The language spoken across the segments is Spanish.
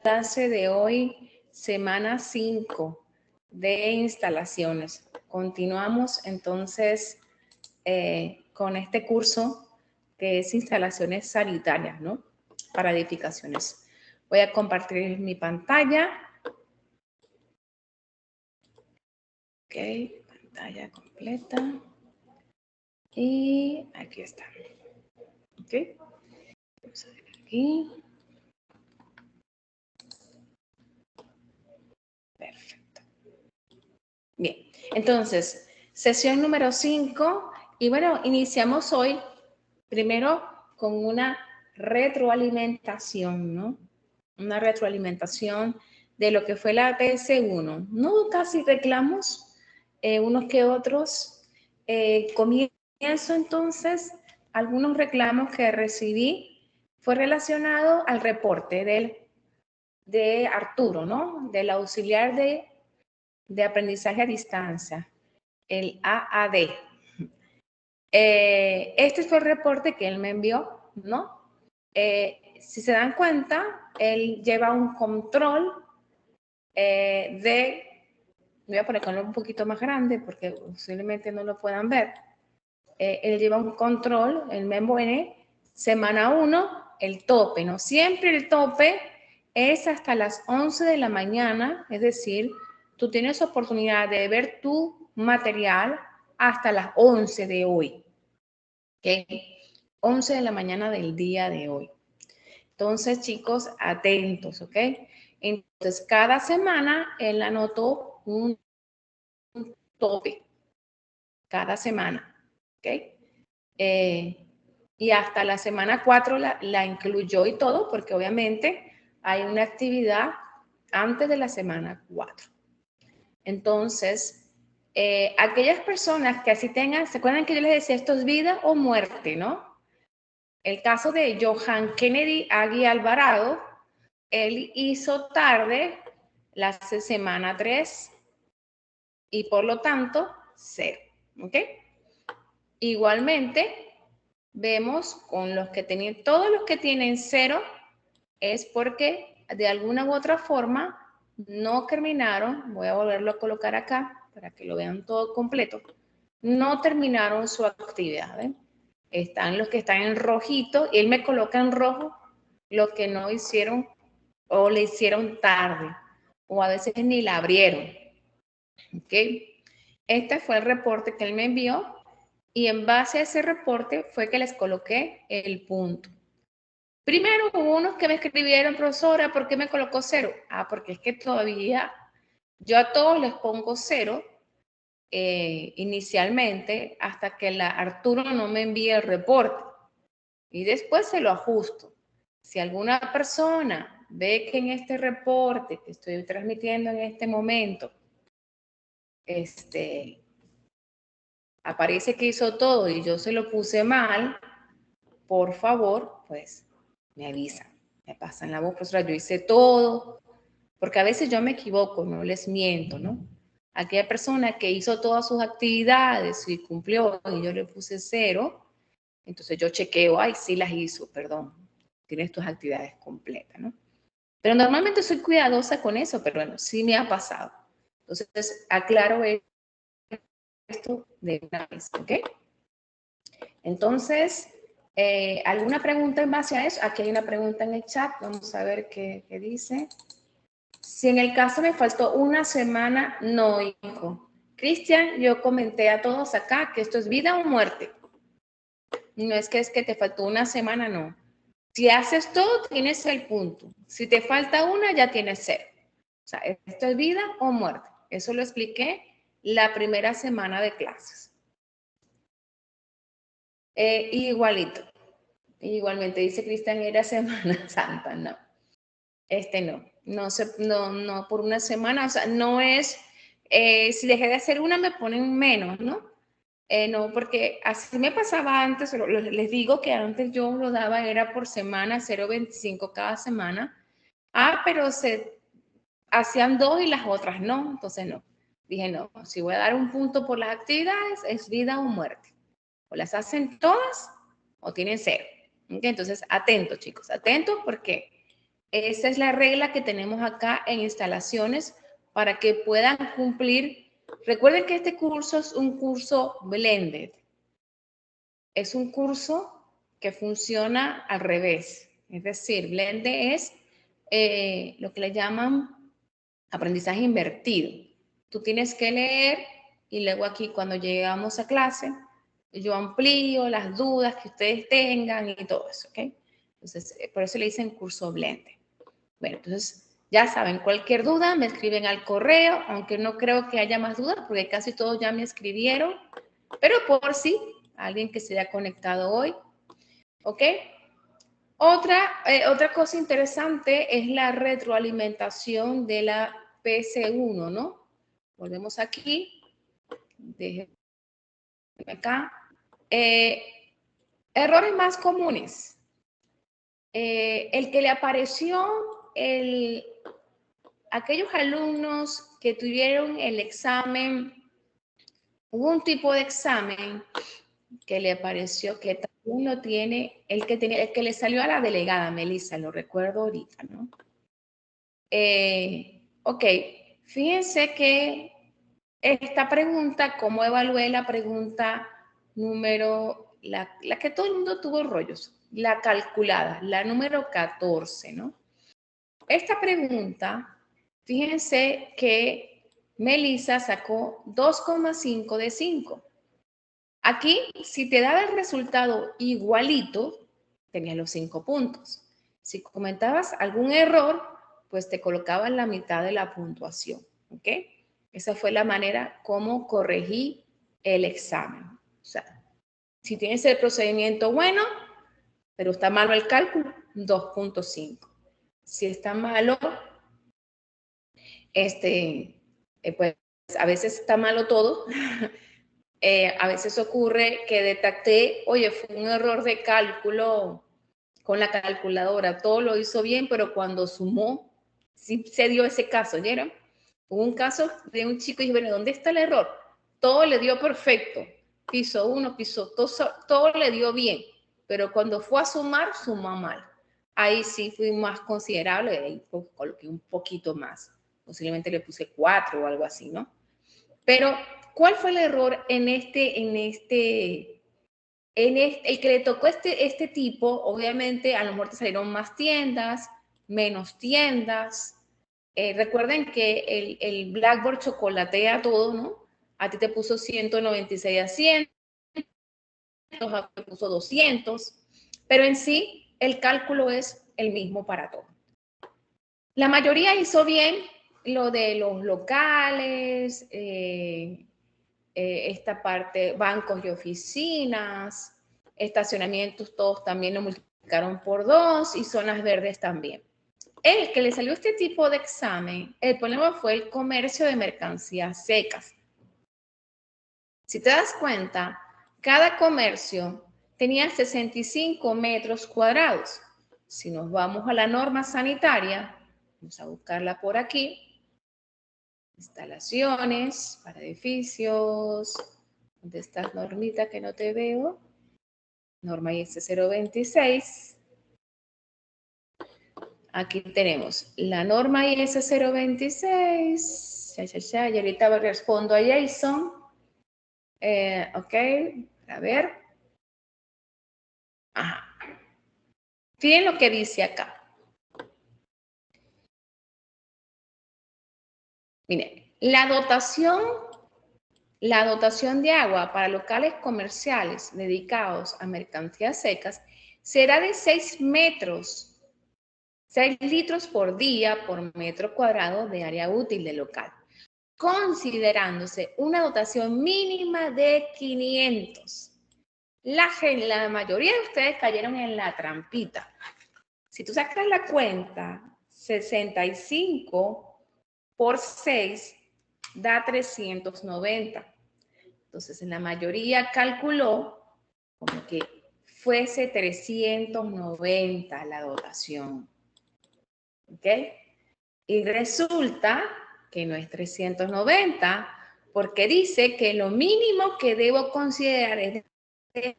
clase de hoy, semana 5 de instalaciones. Continuamos entonces con este curso que es instalaciones sanitarias, ¿no? Para edificaciones. Voy a compartir mi pantalla. Ok, pantalla completa. Y aquí está. Ok. Vamos a ver aquí. Perfecto. Bien, entonces, sesión número 5. Y bueno, iniciamos hoy primero con una retroalimentación, ¿no? Una retroalimentación de lo que fue la PS1. No hubo casi reclamos, unos que otros. Comienzo entonces, algunos reclamos que recibí fue relacionado al reporte de Arturo, ¿no? Del auxiliar de aprendizaje a distancia, el AAD. Este fue el reporte que él me envió, ¿no? Si se dan cuenta, él lleva un control voy a ponerlo un poquito más grande porque posiblemente no lo puedan ver. Él lleva un control, el Membo N, semana 1, el tope, ¿no? Siempre el tope es hasta las 11 de la mañana, es decir, tú tienes oportunidad de ver tu material hasta las 11 de hoy. ¿Ok? 11 de la mañana del día de hoy. Entonces, chicos, atentos, ¿ok? Entonces, cada semana él anotó un tope. Cada semana, ¿ok? Y hasta la semana 4 la incluyó y todo, porque obviamente hay una actividad antes de la semana 4. Entonces, aquellas personas que así tengan, ¿se acuerdan que yo les decía esto es vida o muerte, no? El caso de Johan Kennedy Agui Alvarado, él hizo tarde la semana 3 y por lo tanto 0, ¿ok? Igualmente, vemos con los que tenían, todos los que tienen 0 es porque de alguna u otra forma no terminaron, voy a volverlo a colocar acá para que lo vean todo completo, no terminaron su actividad, ¿ven? Están los que están en rojito y él me coloca en rojo los que no hicieron o le hicieron tarde o a veces ni la abrieron. ¿Ok? Este fue el reporte que él me envió y en base a ese reporte fue que les coloqué el punto. Primero hubo unos que me escribieron, profesora, ¿por qué me colocó 0? Ah, porque es que todavía yo a todos les pongo 0 inicialmente hasta que Arturo no me envíe el reporte y después se lo ajusto. Si alguna persona ve que en este reporte que estoy transmitiendo en este momento, aparece que hizo todo y yo se lo puse mal, por favor, pues me avisan, me pasan la voz, profesora, yo hice todo, porque a veces yo me equivoco, no les miento, ¿no? Aquella persona que hizo todas sus actividades y cumplió y yo le puse 0, entonces yo chequeo, ay, sí las hizo, perdón, tienes tus actividades completas, ¿no? Pero normalmente soy cuidadosa con eso, pero bueno, sí me ha pasado. Entonces, aclaro esto de una vez, ¿ok? Entonces, ¿alguna pregunta en base a eso? Aquí hay una pregunta en el chat, vamos a ver qué dice. Si en el caso me faltó una semana, no, hijo. Cristian, yo comenté a todos acá que esto es vida o muerte. No es que te faltó una semana, no. Si haces todo, tienes el punto. Si te falta una, ya tienes 0. O sea, esto es vida o muerte. Eso lo expliqué la primera semana de clases. Igualito. Igualmente dice Cristian, era Semana Santa, no. No, por una semana, o sea, no es, si dejé de hacer una me ponen menos, ¿no? No, porque así me pasaba antes, les digo que antes yo lo daba, era por semana, 0.25 cada semana. Ah, pero se hacían 2 y las otras no, entonces no. Dije, no, si voy a dar un punto por las actividades, es vida o muerte. O las hacen todas o tienen 0. ¿Okay? Entonces, atentos, chicos, atentos porque Esa es la regla que tenemos acá en instalaciones para que puedan cumplir. Recuerden que este curso es un curso blended. Es un curso que funciona al revés. Es decir, blended es lo que le llaman aprendizaje invertido. Tú tienes que leer y luego aquí cuando llegamos a clase, yo amplío las dudas que ustedes tengan y todo eso, ¿ok? Entonces, por eso le dicen curso blended. Bueno, entonces, ya saben, cualquier duda me escriben al correo, aunque no creo que haya más dudas porque casi todos ya me escribieron, pero por si alguien que se haya conectado hoy, ¿ok? Otra cosa interesante es la retroalimentación de la PC1, ¿no? Volvemos aquí, déjenme acá. Errores más comunes. El que le apareció aquellos alumnos que tuvieron el examen, hubo un tipo de examen que le apareció que uno tiene, el que le salió a la delegada, Melissa, lo recuerdo ahorita, ¿no? Ok, fíjense que esta pregunta, ¿cómo evalué la pregunta número, la que todo el mundo tuvo rollos, la calculada, la número 14, ¿no? Esta pregunta, fíjense que Melissa sacó 2,5 de 5. Aquí, si te daba el resultado igualito, tenías los 5 puntos. Si comentabas algún error, pues te colocaban la mitad de la puntuación, ¿ok? Esa fue la manera como corregí el examen. O sea, si tienes el procedimiento bueno, pero está malo el cálculo, 2,5. Si está malo, pues a veces está malo todo. A veces ocurre que detecté, oye, fue un error de cálculo con la calculadora, todo lo hizo bien, pero cuando sumó, sí se dio ese caso, ¿oyeron? Hubo un caso de un chico y dije, bueno, ¿dónde está el error? Todo le dio perfecto, piso 1, piso 2, todo le dio bien, pero cuando fue a sumar, sumó mal. Ahí sí fui más considerable, ahí coloqué un poquito más, posiblemente le puse 4 o algo así, ¿no? Pero, ¿cuál fue el error en el que le tocó este tipo? Obviamente, a lo mejor te salieron más tiendas, menos tiendas. Recuerden que el Blackboard chocolatea todo, ¿no? A ti te puso 196 a 100, a ti te puso 200, pero en sí el cálculo es el mismo para todos. La mayoría hizo bien lo de los locales, esta parte, bancos y oficinas, estacionamientos, todos también lo multiplicaron por 2 y zonas verdes también. El que le salió este tipo de examen, el problema fue el comercio de mercancías secas. Si te das cuenta, cada comercio tenía 65 metros cuadrados. Si nos vamos a la norma sanitaria, vamos a buscarla por aquí. Instalaciones para edificios. ¿Dónde estás, normita, que no te veo? Norma IS 026. Aquí tenemos la norma IS 026. Y ahorita respondo a Jason. Ok, a ver. Ajá. Fíjense lo que dice acá. Miren, la dotación de agua para locales comerciales dedicados a mercancías secas será de 6 metros, 6 litros por día por metro cuadrado de área útil del local, considerándose una dotación mínima de 500. La mayoría de ustedes cayeron en la trampita. Si tú sacas la cuenta, 65 por 6 da 390. Entonces, en la mayoría calculó como que fuese 390 la dotación. ¿Ok? Y resulta que no es 390 porque dice que lo mínimo que debo considerar es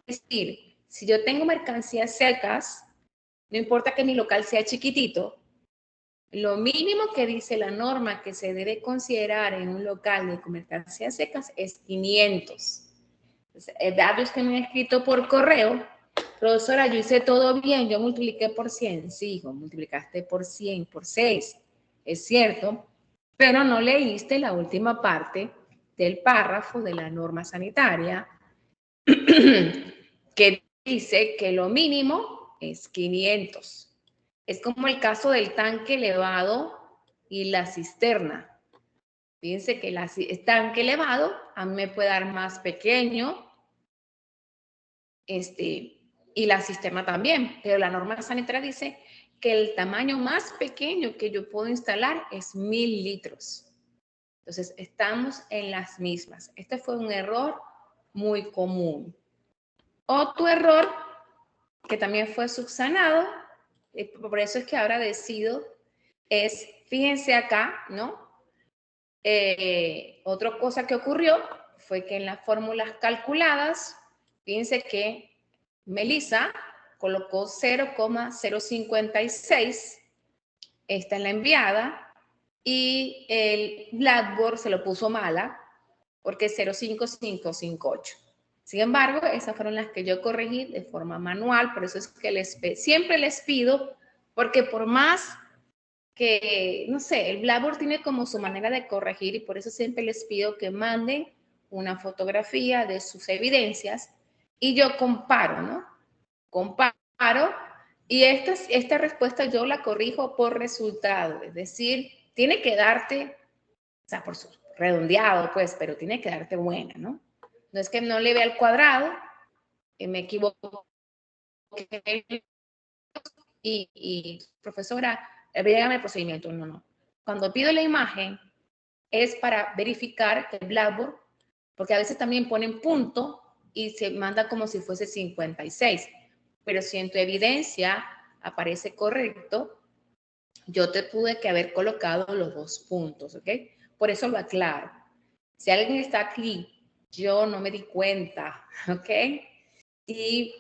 decir, si yo tengo mercancías secas, no importa que mi local sea chiquitito, Lo mínimo que dice la norma que se debe considerar en un local de comer mercancías secas es 500. Entonces, datos que me han escrito por correo, profesora, yo hice todo bien, yo multipliqué por 100. Sí, hijo, multiplicaste por 100, por 6, es cierto, pero no leíste la última parte del párrafo de la norma sanitaria que dice que lo mínimo es 500. Es como el caso del tanque elevado y la cisterna. Fíjense que el tanque elevado a mí me puede dar más pequeño, y la cisterna también, pero la norma sanitaria dice que el tamaño más pequeño que yo puedo instalar es 1000 litros. Entonces, estamos en las mismas. Este fue un error muy común. Otro error que también fue subsanado, por eso es que ahora decido, es, fíjense acá, ¿no? Otra cosa que ocurrió fue que en las fórmulas calculadas, fíjense que Melissa colocó 0,056, esta en la enviada, y el Blackboard se lo puso mala, porque es 0,5558. Sin embargo, esas fueron las que yo corregí de forma manual, por eso es que siempre les pido, porque por más que, no sé, el Blackboard tiene como su manera de corregir y por eso siempre les pido que manden una fotografía de sus evidencias y yo comparo, ¿no? Comparo y esta respuesta yo la corrijo por resultado, es decir, tiene que darte, o sea, por su redondeado, pues, pero tiene que darte buena, ¿no? No es que no le vea el cuadrado, me equivoco y profesora, dígame el procedimiento. No, no. Cuando pido la imagen es para verificar que el Blackboard, porque a veces también ponen punto y se manda como si fuese 56, pero si en tu evidencia aparece correcto, yo te pude que haber colocado los 2 puntos, ¿ok? Por eso lo aclaro. Si alguien está aquí, yo no me di cuenta, ¿ok? Y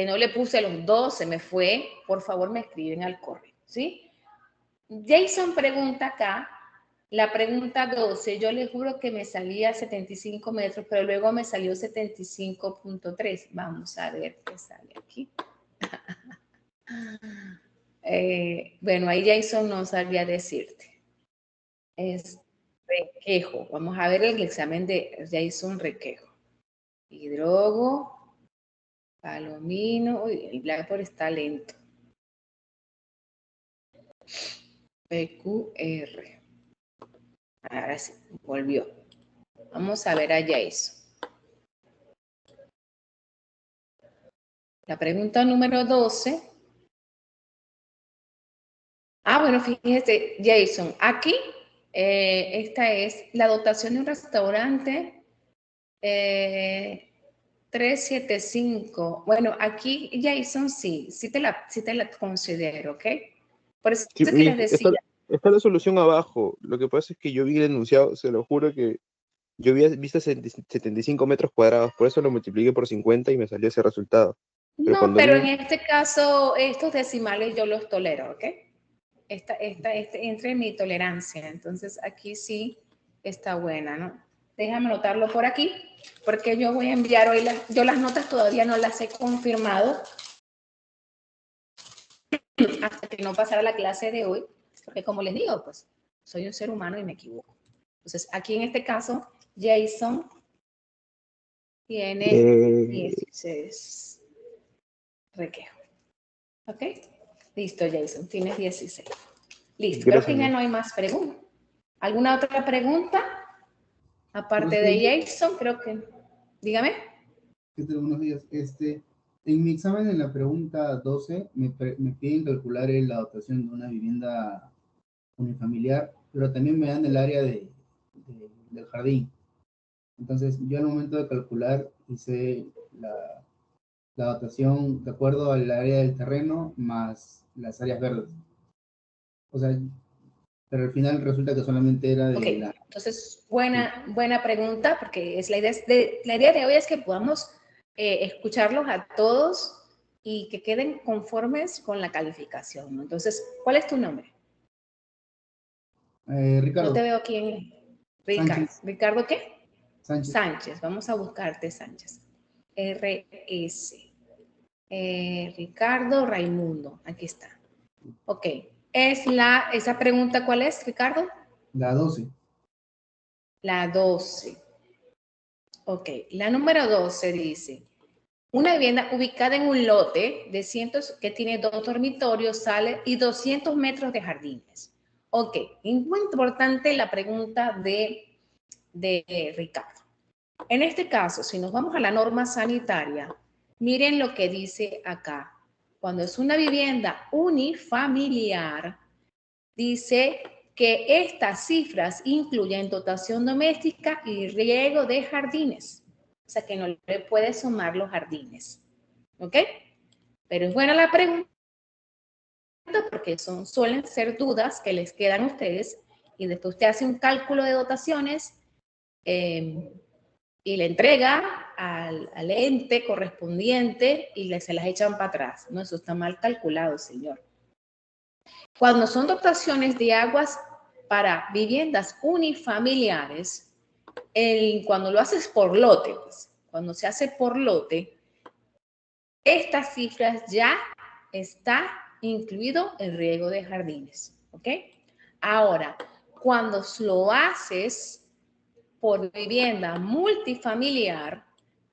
no le puse los 2, se me fue, por favor me escriben al correo, ¿sí? Jason pregunta acá, la pregunta 12, yo le juro que me salía 75 metros, pero luego me salió 75.3. Vamos a ver qué sale aquí. Bueno, ahí Jason no sabía decirte. Es Requejo. Vamos a ver el examen de Jason Requejo. Hidrogo, palomino. Uy, el Blackboard está lento. PQR. Ahora sí, volvió. Vamos a ver a Jason. La pregunta número 12. Bueno, fíjese, Jason, aquí esta es la dotación de un restaurante 375. Bueno, aquí, Jason, sí te la considero, ¿ok? Por eso Sí, es que les decía. está la solución abajo. Lo que pasa es que yo vi el enunciado, se lo juro que yo había visto 75 metros cuadrados, por eso lo multipliqué por 50 y me salió ese resultado. Pero No, cuando pero vi, en este caso, estos decimales yo los tolero, ¿ok? Entra en mi tolerancia. Entonces, aquí sí está buena, ¿no? Déjame anotarlo por aquí, porque yo voy a enviar hoy, yo las notas todavía no las he confirmado hasta que no pasara la clase de hoy, porque como les digo, pues soy un ser humano y me equivoco. Entonces, aquí en este caso, Jason tiene 16 Requejo. ¿Ok? Listo, Jason, tienes 16. Listo, creo que gracias, ya ¿no? no hay más preguntas. ¿Alguna otra pregunta? Aparte Profesor, de Jason, creo que... Dígame. ¿qué tal? Buenos días. En mi examen, en la pregunta 12, me piden calcular la dotación de una vivienda unifamiliar, pero también me dan el área del jardín. Entonces, yo al momento de calcular hice la dotación de acuerdo al área del terreno más las áreas verdes. O sea, pero al final resulta que solamente era Ok, de la... entonces buena pregunta, porque la idea de hoy es que podamos escucharlos a todos y que queden conformes con la calificación, ¿no? Entonces, ¿cuál es tu nombre? No Ricardo. te veo quién es. Ricardo. Sánchez. ¿Ricardo qué? Sánchez. Sánchez. Vamos a buscarte, Sánchez. RS. Ricardo Raimundo. Aquí está. Ok. Esa pregunta, ¿cuál es, Ricardo? La 12. La 12. Ok. La número 12 dice, una vivienda ubicada en un lote de cientos que tiene 2 dormitorios, sales y 200 metros de jardines. Ok. Muy importante la pregunta de Ricardo. En este caso, si nos vamos a la norma sanitaria, miren lo que dice acá. Cuando es una vivienda unifamiliar, dice que estas cifras incluyen dotación doméstica y riego de jardines. O sea que no le puede sumar los jardines. ¿Ok? Pero es buena la pregunta porque suelen ser dudas que les quedan a ustedes y después usted hace un cálculo de dotaciones y le entrega al ente correspondiente y se las echan para atrás. No, eso está mal calculado, señor. Cuando son dotaciones de aguas para viviendas unifamiliares, cuando lo haces por lote, pues, cuando se hace por lote, estas cifras ya está incluido el riego de jardines, ¿ok? Ahora, cuando lo haces por vivienda multifamiliar,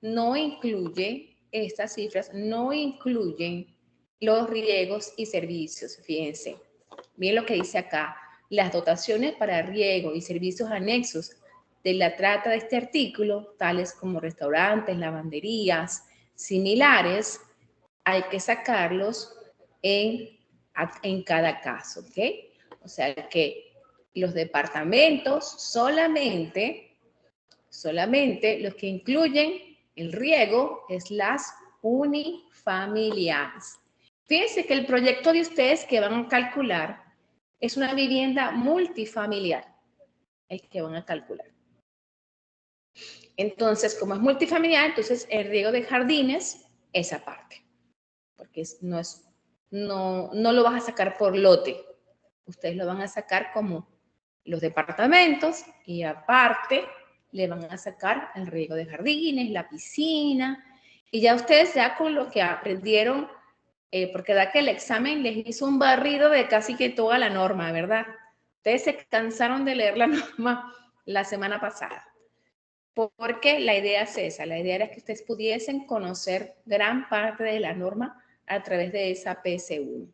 no incluye estas cifras, no incluyen los riegos y servicios. Fíjense, miren lo que dice acá. Las dotaciones para riego y servicios anexos de la trata de este artículo, tales como restaurantes, lavanderías, similares, hay que sacarlos en cada caso, ¿ok? O sea que los departamentos solamente los que incluyen el riego es las unifamiliares. Fíjense que el proyecto de ustedes que van a calcular es una vivienda multifamiliar, el que van a calcular. Entonces, como es multifamiliar, entonces el riego de jardines, esa parte, porque no lo vas a sacar por lote. Ustedes lo van a sacar como los departamentos y aparte le van a sacar el riego de jardines, la piscina, y ya ustedes ya con lo que aprendieron, porque da que el examen les hizo un barrido de casi que toda la norma, ¿verdad? Ustedes se cansaron de leer la norma la semana pasada, porque la idea es esa, la idea era que ustedes pudiesen conocer gran parte de la norma a través de esa PS1.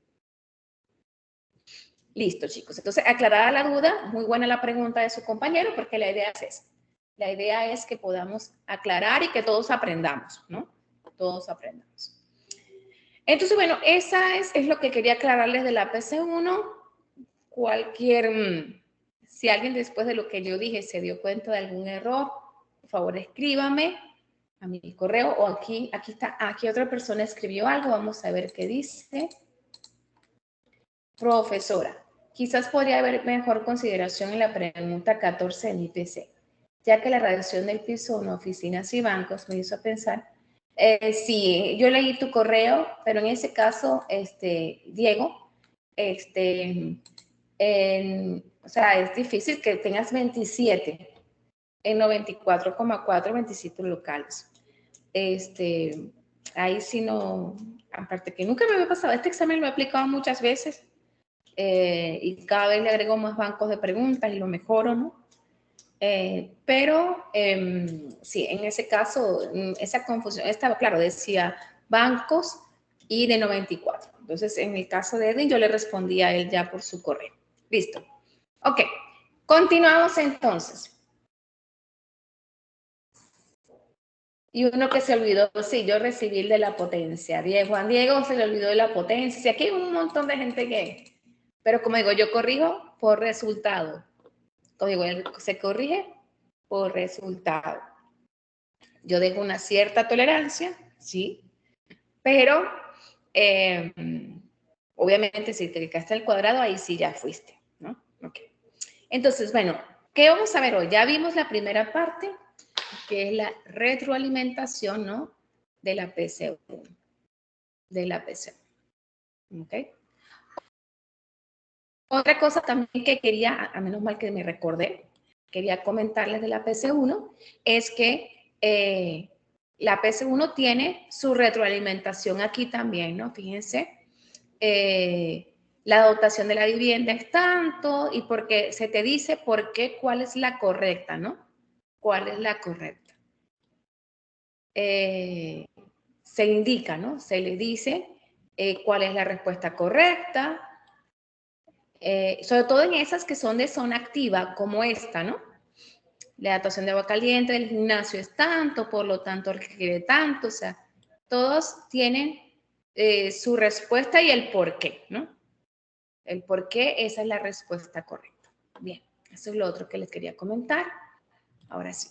Listo, chicos. Entonces, aclarada la duda, muy buena la pregunta de su compañero, porque la idea es esa. La idea es que podamos aclarar y que todos aprendamos, ¿no? Todos aprendamos. Entonces, bueno, esa es lo que quería aclararles de la PC1. Si alguien después de lo que yo dije se dio cuenta de algún error, por favor escríbame a mi correo o aquí está, aquí otra persona escribió algo, vamos a ver qué dice. Profesora, quizás podría haber mejor consideración en la pregunta 14 de mi PC, ya que la redacción del piso en oficinas y bancos me hizo pensar. Sí, yo leí tu correo, pero en ese caso, Diego, o sea, es difícil que tengas 27 en 94,4 27 locales. Ahí sí no, aparte que nunca me había pasado, este examen lo he aplicado muchas veces. Y cada vez le agrego más bancos de preguntas y lo mejoro, ¿no? Pero sí, en ese caso, esa confusión estaba, claro, decía bancos y de 94. Entonces, en el caso de Edwin, yo le respondí a él ya por su correo. Listo. Ok, continuamos entonces. Y uno que se olvidó, sí, yo recibí el de la potencia. Juan Diego se le olvidó de la potencia. Sí, aquí hay un montón de gente que... Pero como digo, yo corrijo por resultado. Como digo, se corrige por resultado. Yo dejo una cierta tolerancia, sí, pero obviamente si te quedaste al cuadrado, ahí sí ya fuiste, ¿no? Ok. Entonces, bueno, ¿qué vamos a ver hoy? Ya vimos la primera parte, que es la retroalimentación, ¿no? De la PC1. De la PC1. ¿Ok? Otra cosa también que quería, a menos mal que me recordé, quería comentarles de la PC1, es que la PC1 tiene su retroalimentación aquí también, ¿no? Fíjense, la dotación de la vivienda es tanto y porque se te dice por qué, cuál es la correcta, ¿no? ¿Cuál es la correcta? Se indica, ¿no? Se le dice cuál es la respuesta correcta, sobre todo en esas que son de zona activa, como esta, ¿no? La dotación de agua caliente del gimnasio es tanto, por lo tanto requiere tanto, o sea, todos tienen su respuesta y el por qué, ¿no? El por qué, esa es la respuesta correcta. Bien, eso es lo otro que les quería comentar. Ahora sí.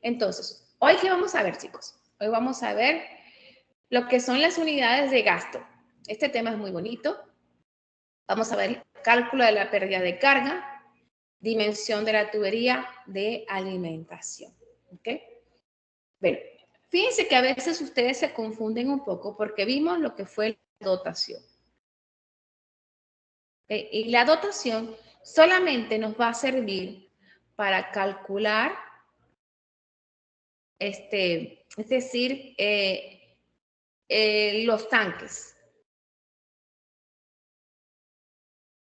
Entonces, hoy qué vamos a ver, chicos. Hoy vamos a ver lo que son las unidades de gasto. Este tema es muy bonito. Vamos a ver cálculo de la pérdida de carga, dimensión de la tubería de alimentación. ¿Ok? Bueno, fíjense que a veces ustedes se confunden un poco porque vimos lo que fue la dotación. Y la dotación solamente nos va a servir para calcular, es decir, los tanques.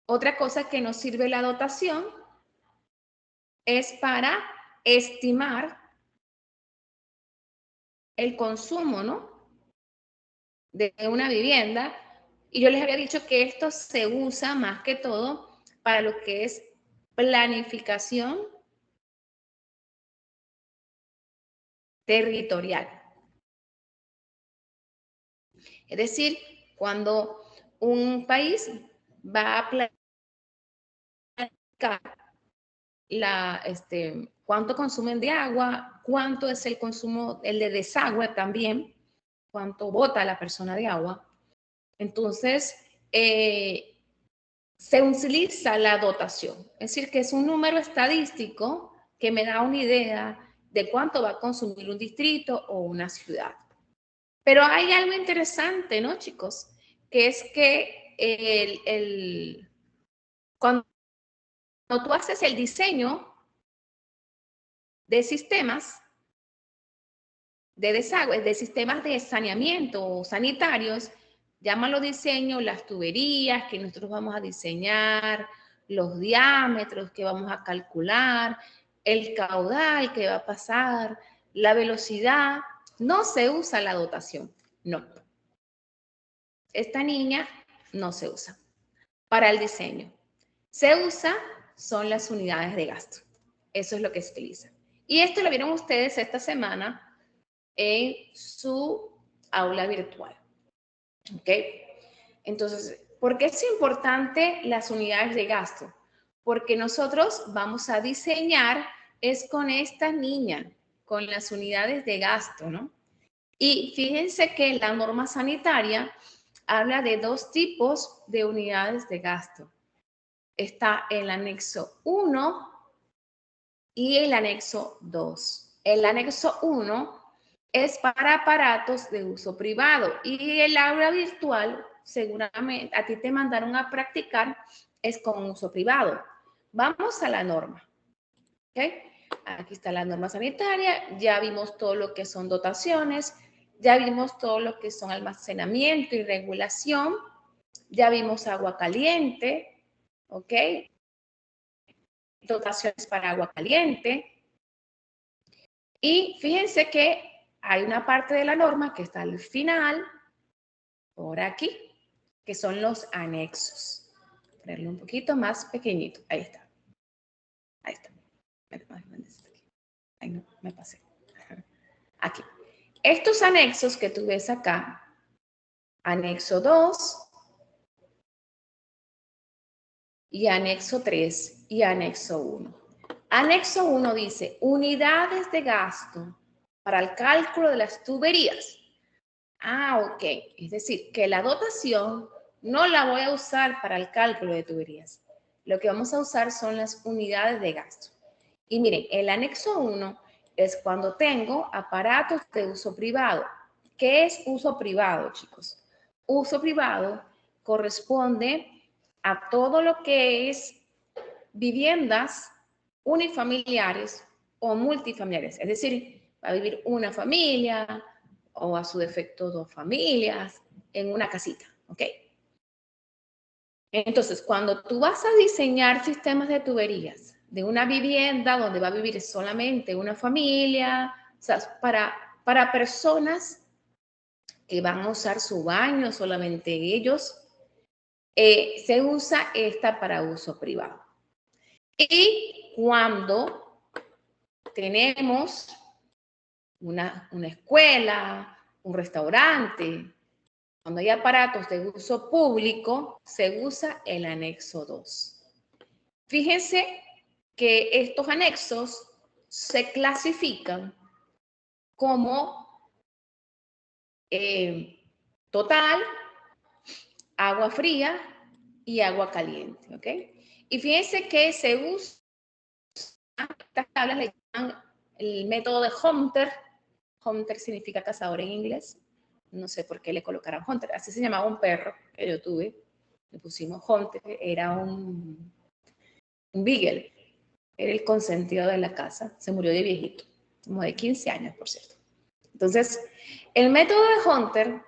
Otra cosa que nos sirve la dotación es para estimar el consumo, ¿no? De una vivienda. Y yo les había dicho que esto se usa más que todo para lo que es planificación territorial. Es decir, cuando un país va a planificar cuánto consumen de agua, cuánto es el consumo, el de desagüe también, cuánto bota la persona de agua. Entonces, se utiliza la dotación, es decir, que es un número estadístico que me da una idea de cuánto va a consumir un distrito o una ciudad. Pero hay algo interesante, ¿no, chicos? Que es que cuando tú haces el diseño de sistemas de desagüe, de sistemas de saneamiento sanitarios, llámalo diseño, las tuberías que nosotros vamos a diseñar, los diámetros que vamos a calcular, el caudal que va a pasar, la velocidad. No se usa la dotación, no. Esta niña no se usa para el diseño. Se usa son las unidades de gasto. Eso es lo que se utiliza. Y esto lo vieron ustedes esta semana en su aula virtual. ¿Ok? Entonces, ¿por qué es importante las unidades de gasto? Porque nosotros vamos a diseñar es con esta niña, con las unidades de gasto, ¿no? Y fíjense que la norma sanitaria habla de dos tipos de unidades de gasto. Está el anexo 1 y el anexo 2. El anexo 1 es para aparatos de uso privado y el aula virtual, seguramente a ti te mandaron a practicar, es con uso privado. Vamos a la norma. ¿Okay? Aquí está la norma sanitaria, ya vimos todo lo que son dotaciones, ya vimos todo lo que son almacenamiento y regulación, ya vimos agua caliente, ¿ok? Dotaciones para agua caliente. Y fíjense que hay una parte de la norma que está al final, por aquí, que son los anexos. Ponerlo un poquito más pequeñito. Ahí está. Ahí está. Ahí no, me pasé. Aquí. Estos anexos que tú ves acá, anexo 2 y anexo 3 y anexo 1. Anexo 1 dice unidades de gasto para el cálculo de las tuberías. Ah, ok. Es decir, que la dotación no la voy a usar para el cálculo de tuberías. Lo que vamos a usar son las unidades de gasto. Y miren, el anexo 1 es cuando tengo aparatos de uso privado. ¿Qué es uso privado, chicos? Uso privado corresponde a todo lo que es viviendas unifamiliares o multifamiliares. Es decir, va a vivir una familia o a su defecto 2 familias en una casita, ¿ok? Entonces, cuando tú vas a diseñar sistemas de tuberías de una vivienda donde va a vivir solamente una familia, o sea, para personas que van a usar su baño, solamente ellos, se usa esta para uso privado. Y cuando tenemos una escuela, un restaurante, cuando hay aparatos de uso público, se usa el anexo 2. Fíjense que estos anexos se clasifican como total, agua fría y agua caliente, ¿ok? Y fíjense que se usa, estas tablas le llaman el método de Hunter. Hunter significa cazador en inglés. No sé por qué le colocaron Hunter. Así se llamaba un perro que yo tuve. Le pusimos Hunter. Era un Beagle. Era el consentido de la casa. Se murió de viejito. Como de 15 años, por cierto. Entonces, el método de Hunter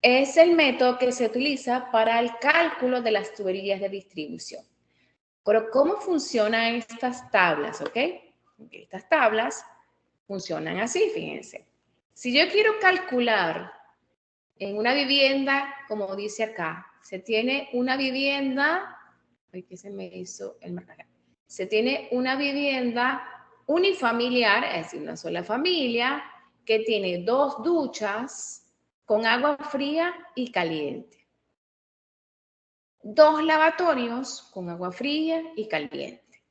es el método que se utiliza para el cálculo de las tuberías de distribución. Pero, ¿cómo funcionan estas tablas? ¿Ok? Estas tablas funcionan así, fíjense. Si yo quiero calcular en una vivienda, como dice acá, se tiene una vivienda, ay, que se me hizo el marcaje, se tiene una vivienda unifamiliar, es decir, una sola familia, que tiene 2 duchas con agua fría y caliente. 2 lavatorios con agua fría y caliente.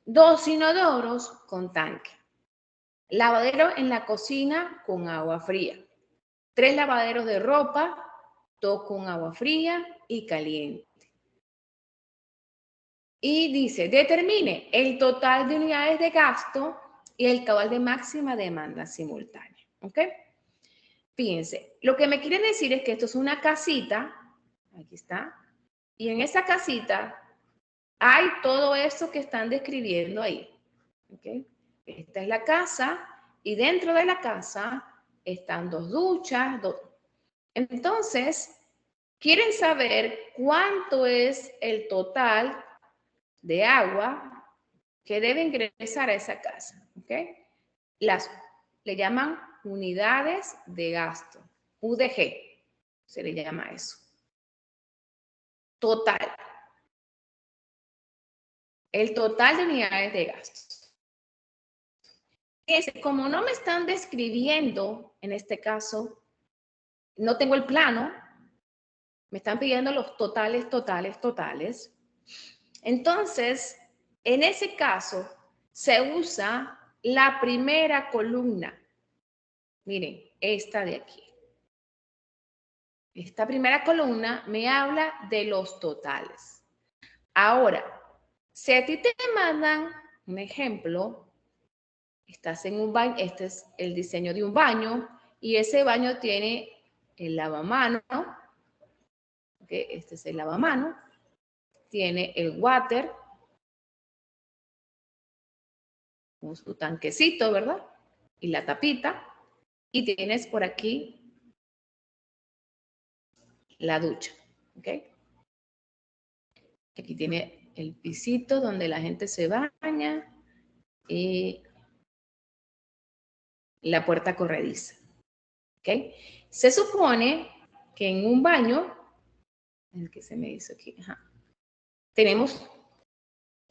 2 inodoros con tanque. Lavadero en la cocina con agua fría. 3 lavaderos de ropa, 2 con agua fría y caliente. Y dice, determine el total de unidades de gasto y el cabal de máxima demanda simultánea. ¿Ok? Fíjense, lo que me quiere decir es que esto es una casita, aquí está, y en esa casita hay todo eso que están describiendo ahí. ¿Ok? Esta es la casa y dentro de la casa están 2 duchas. Entonces, quieren saber cuánto es el total de agua que debe ingresar a esa casa. ¿Ok? Le llaman unidades de gasto, UDG, se le llama eso. Total. El total de unidades de gasto. Como no me están describiendo, en este caso, no tengo el plano, me están pidiendo los totales. Entonces, en ese caso, se usa la primera columna. Miren, esta de aquí. Esta primera columna me habla de los totales. Ahora, si a ti te mandan un ejemplo, estás en un baño, este es el diseño de un baño, y ese baño tiene el lavamanos, ¿okay? Este es el lavamanos, tiene el water, con su tanquecito, ¿verdad? Y la tapita, y tienes por aquí la ducha, ¿ok? Aquí tiene el pisito donde la gente se baña y la puerta corrediza, ¿ok? Se supone que en un baño, el que se me hizo aquí,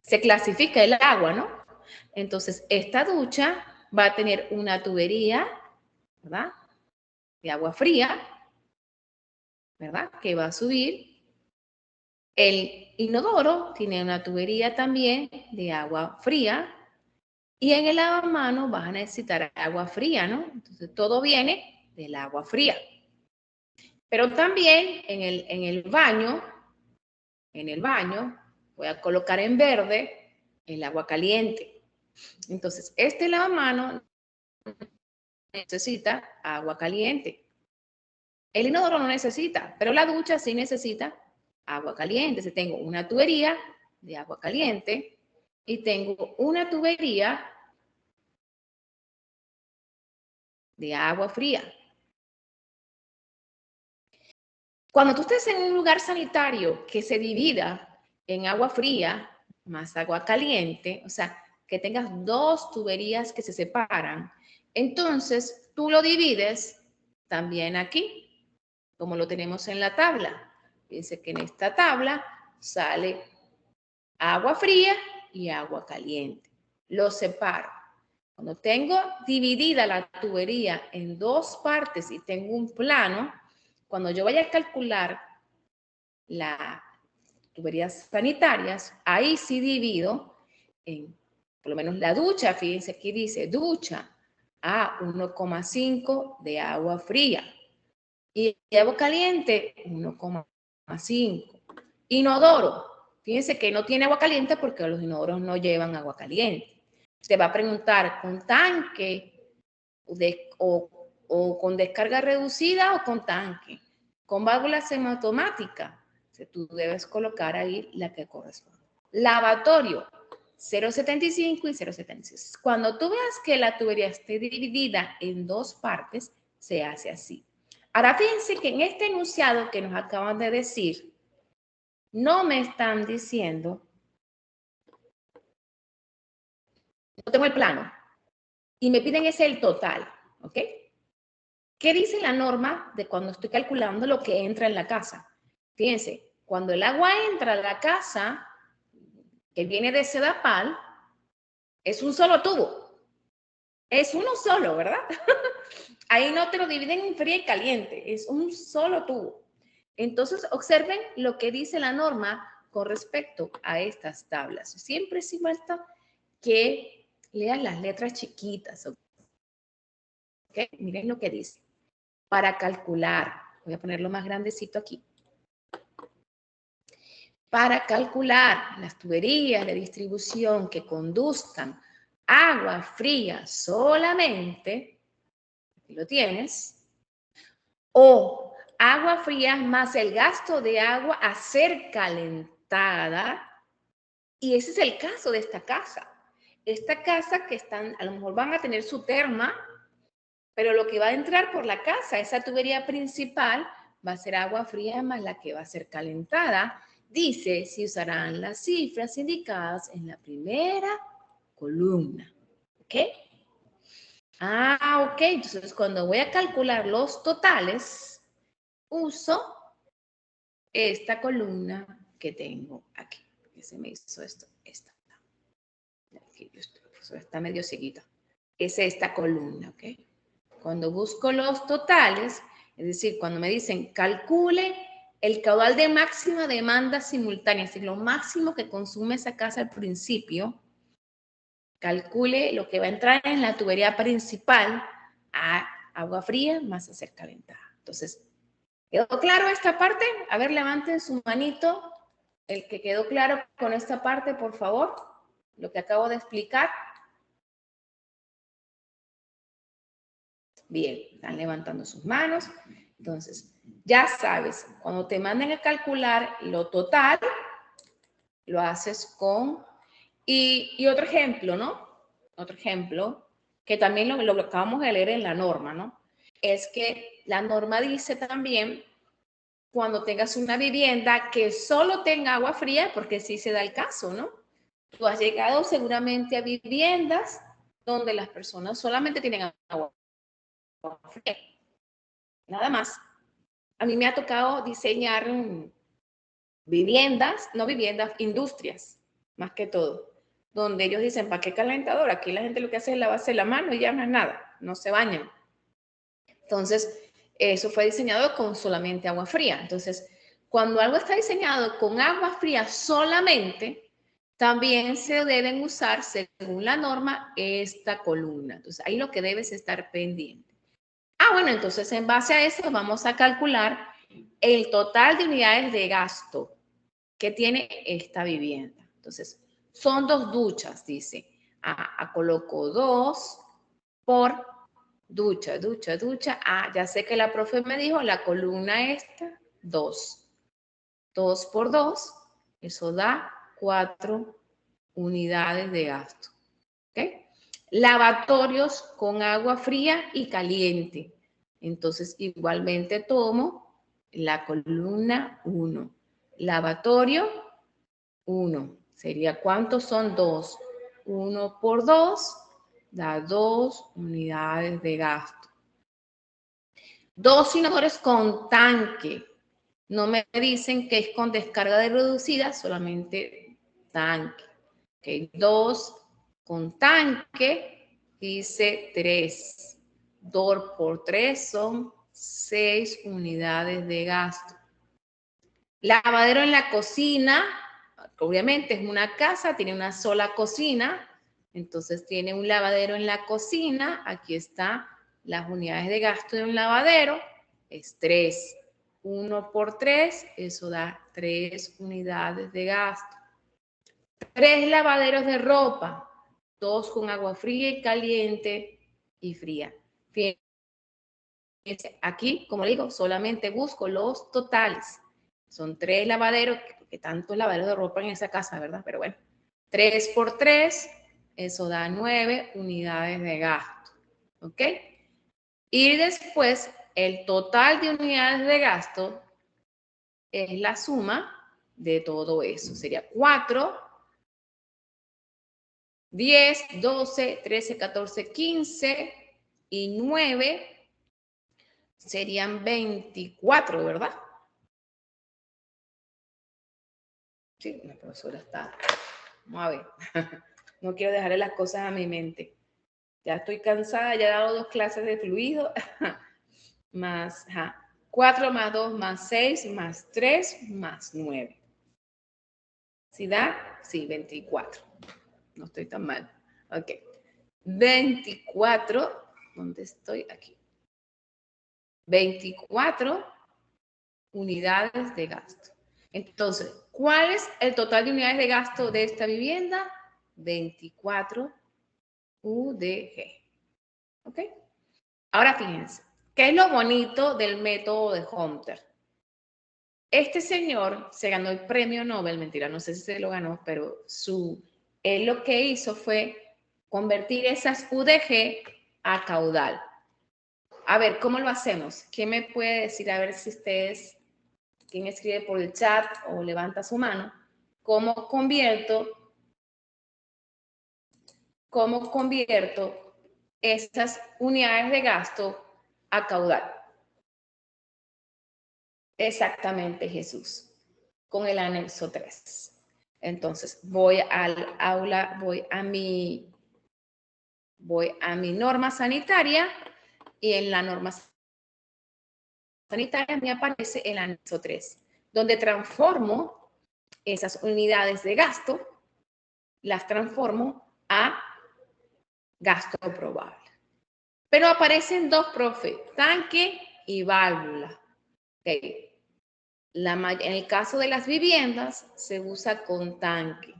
se clasifica el agua, ¿no? Entonces, esta ducha va a tener una tubería, ¿verdad? De agua fría, ¿verdad? Que va a subir. El inodoro tiene una tubería también de agua fría. Y en el lavamanos vas a necesitar agua fría, ¿no? Entonces, todo viene del agua fría. Pero también en el baño, voy a colocar en verde el agua caliente. Entonces, este lavamanos necesita agua caliente. El inodoro no necesita, pero la ducha sí necesita agua caliente. Entonces tengo una tubería de agua caliente y tengo una tubería de agua fría. Cuando tú estés en un lugar sanitario que se divida en agua fría más agua caliente, o sea, que tengas dos tuberías que se separan, entonces tú lo divides también aquí, como lo tenemos en la tabla. Dice que en esta tabla sale agua fría y agua caliente. Lo separo. Cuando tengo dividida la tubería en dos partes y tengo un plano, cuando yo vaya a calcular las tuberías sanitarias, ahí sí divido en, por lo menos la ducha, fíjense aquí dice ducha a 1,5 de agua fría y agua caliente 1,5. Inodoro, fíjense que no tiene agua caliente porque los inodoros no llevan agua caliente. Se va a preguntar, ¿con tanque o con descarga reducida o con tanque? Con válvula semiautomática. Tú debes colocar ahí la que corresponde. Lavatorio, 0,75 y 0,76. Cuando tú veas que la tubería esté dividida en dos partes, se hace así. Ahora fíjense que en este enunciado que nos acaban de decir, no me están diciendo, no tengo el plano, y me piden ese el total, ¿ok? ¿Qué dice la norma de cuando estoy calculando lo que entra en la casa? Fíjense, cuando el agua entra a la casa, que viene de Sedapal, es un solo tubo. Es uno solo, ¿verdad? Ahí no te lo dividen en fría y caliente, es un solo tubo. Entonces, observen lo que dice la norma con respecto a estas tablas. Siempre es igual que leas las letras chiquitas. ¿Ok? Miren lo que dice. Para calcular, voy a ponerlo más grandecito aquí. Para calcular las tuberías de distribución que conduzcan agua fría solamente, aquí lo tienes, o agua fría más el gasto de agua a ser calentada, y ese es el caso de esta casa. Esta casa que están, a lo mejor van a tener su terma, pero lo que va a entrar por la casa, esa tubería principal, va a ser agua fría más la que va a ser calentada. Dice, si usarán las cifras indicadas en la primera columna. ¿Ok? Ok. Entonces, cuando voy a calcular los totales, uso esta columna que tengo aquí. Que se me hizo esto. Esta. Aquí está medio seguida. Es esta columna, ¿ok? Cuando busco los totales, es decir, cuando me dicen calcule el caudal de máxima demanda simultánea, es decir, lo máximo que consume esa casa al principio, calcule lo que va a entrar en la tubería principal a agua fría más a ser calentada. Entonces, ¿quedó claro esta parte? A ver, levanten su manito, el que quedó claro con esta parte, por favor, lo que acabo de explicar. Bien, están levantando sus manos. Entonces, ya sabes, cuando te manden a calcular lo total, lo haces con... Y otro ejemplo, ¿no? Otro ejemplo, que también lo acabamos de leer en la norma, ¿no? Es que la norma dice también, cuando tengas una vivienda que solo tenga agua fría, porque sí se da el caso, ¿no? Tú has llegado seguramente a viviendas donde las personas solamente tienen agua fría. Nada más. A mí me ha tocado diseñar viviendas, no viviendas, industrias, más que todo, donde ellos dicen, ¿para qué calentador? Aquí la gente lo que hace es lavarse la mano y ya no es nada, no se bañan. Entonces, eso fue diseñado con solamente agua fría. Entonces, cuando algo está diseñado con agua fría solamente, también se deben usar, según la norma, esta columna. Entonces, ahí lo que debes estar pendiente. Bueno, entonces en base a eso vamos a calcular el total de unidades de gasto que tiene esta vivienda. Entonces, son 2 duchas, dice. Coloco 2 por ducha. Ya sé que la profe me dijo la columna esta, 2. 2 por 2, eso da 4 unidades de gasto. ¿Okay? Lavatorios con agua fría y caliente. Entonces, igualmente tomo la columna 1. Lavatorio, 1. Sería, ¿cuántos son 2? 1 por 2 da 2 unidades de gasto. 2 inodores con tanque. No me dicen que es con descarga de reducida, solamente tanque. Okay. 2 con tanque, dice 3. 2 por 3 son 6 unidades de gasto. Lavadero en la cocina, obviamente es una casa, tiene una sola cocina, entonces tiene un lavadero en la cocina, aquí está las unidades de gasto de un lavadero, es 3. 1 por 3, eso da 3 unidades de gasto. 3 lavaderos de ropa, 2 con agua fría y caliente y fría. Fíjense, aquí, como le digo, solamente busco los totales. Son 3 lavaderos, porque tantos lavaderos de ropa en esa casa, ¿verdad? Pero bueno, 3 por 3, eso da 9 unidades de gasto. ¿Ok? Y después, el total de unidades de gasto es la suma de todo eso. Sería 4, 10, 12, 13, 14, 15 y 9 serían 24, ¿verdad? Sí, la profesora está. Vamos a ver. No quiero dejarle las cosas a mi mente. Ya estoy cansada, ya he dado 2 clases de fluido. Más 4 más 2 más 6 más 3 más 9. ¿Sí da? Sí, 24. No estoy tan mal. Ok. 24. ¿Dónde estoy? Aquí. 24 unidades de gasto. Entonces, ¿cuál es el total de unidades de gasto de esta vivienda? 24 UDG. ¿Ok? Ahora fíjense, ¿qué es lo bonito del método de Hunter? Este señor se ganó el premio Nobel, mentira, no sé si se lo ganó, pero él lo que hizo fue convertir esas UDG a caudal. A ver, ¿cómo lo hacemos? ¿Quién me puede decir? A ver si ustedes, ¿quién escribe por el chat o levanta su mano? ¿Cómo convierto estas unidades de gasto a caudal? Exactamente, Jesús, con el anexo 3. Entonces, voy al aula, voy a mi norma sanitaria y en la norma sanitaria me aparece el anexo 3, donde transformo esas unidades de gasto, las transformo a gasto probable. Pero aparecen 2, profe, tanque y válvula. Okay. En el caso de las viviendas, se usa con tanque.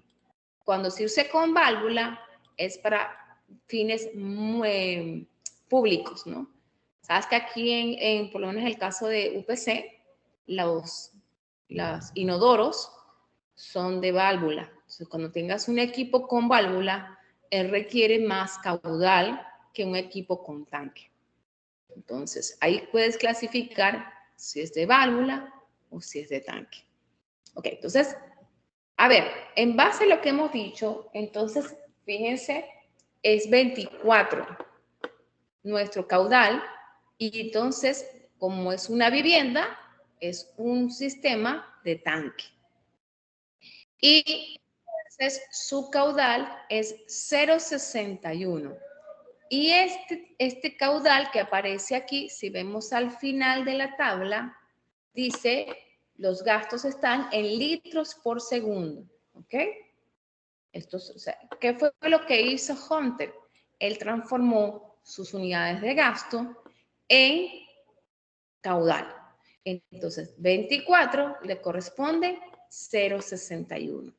Cuando se use con válvula, es para fines muy públicos, ¿no? Sabes que aquí, por lo menos en el caso de UPC, los inodoros son de válvula. Entonces, cuando tengas un equipo con válvula, él requiere más caudal que un equipo con tanque. Entonces, ahí puedes clasificar si es de válvula o si es de tanque. Ok, entonces, a ver, en base a lo que hemos dicho, entonces, fíjense, es 24 nuestro caudal y entonces, como es una vivienda, es un sistema de tanque. Y entonces su caudal es 0,61. Y este caudal que aparece aquí, si vemos al final de la tabla, dice los gastos están en litros por segundo. ¿Ok? ¿Qué fue lo que hizo Hunter? Él transformó sus unidades de gasto en caudal. Entonces, 24 le corresponde 0,61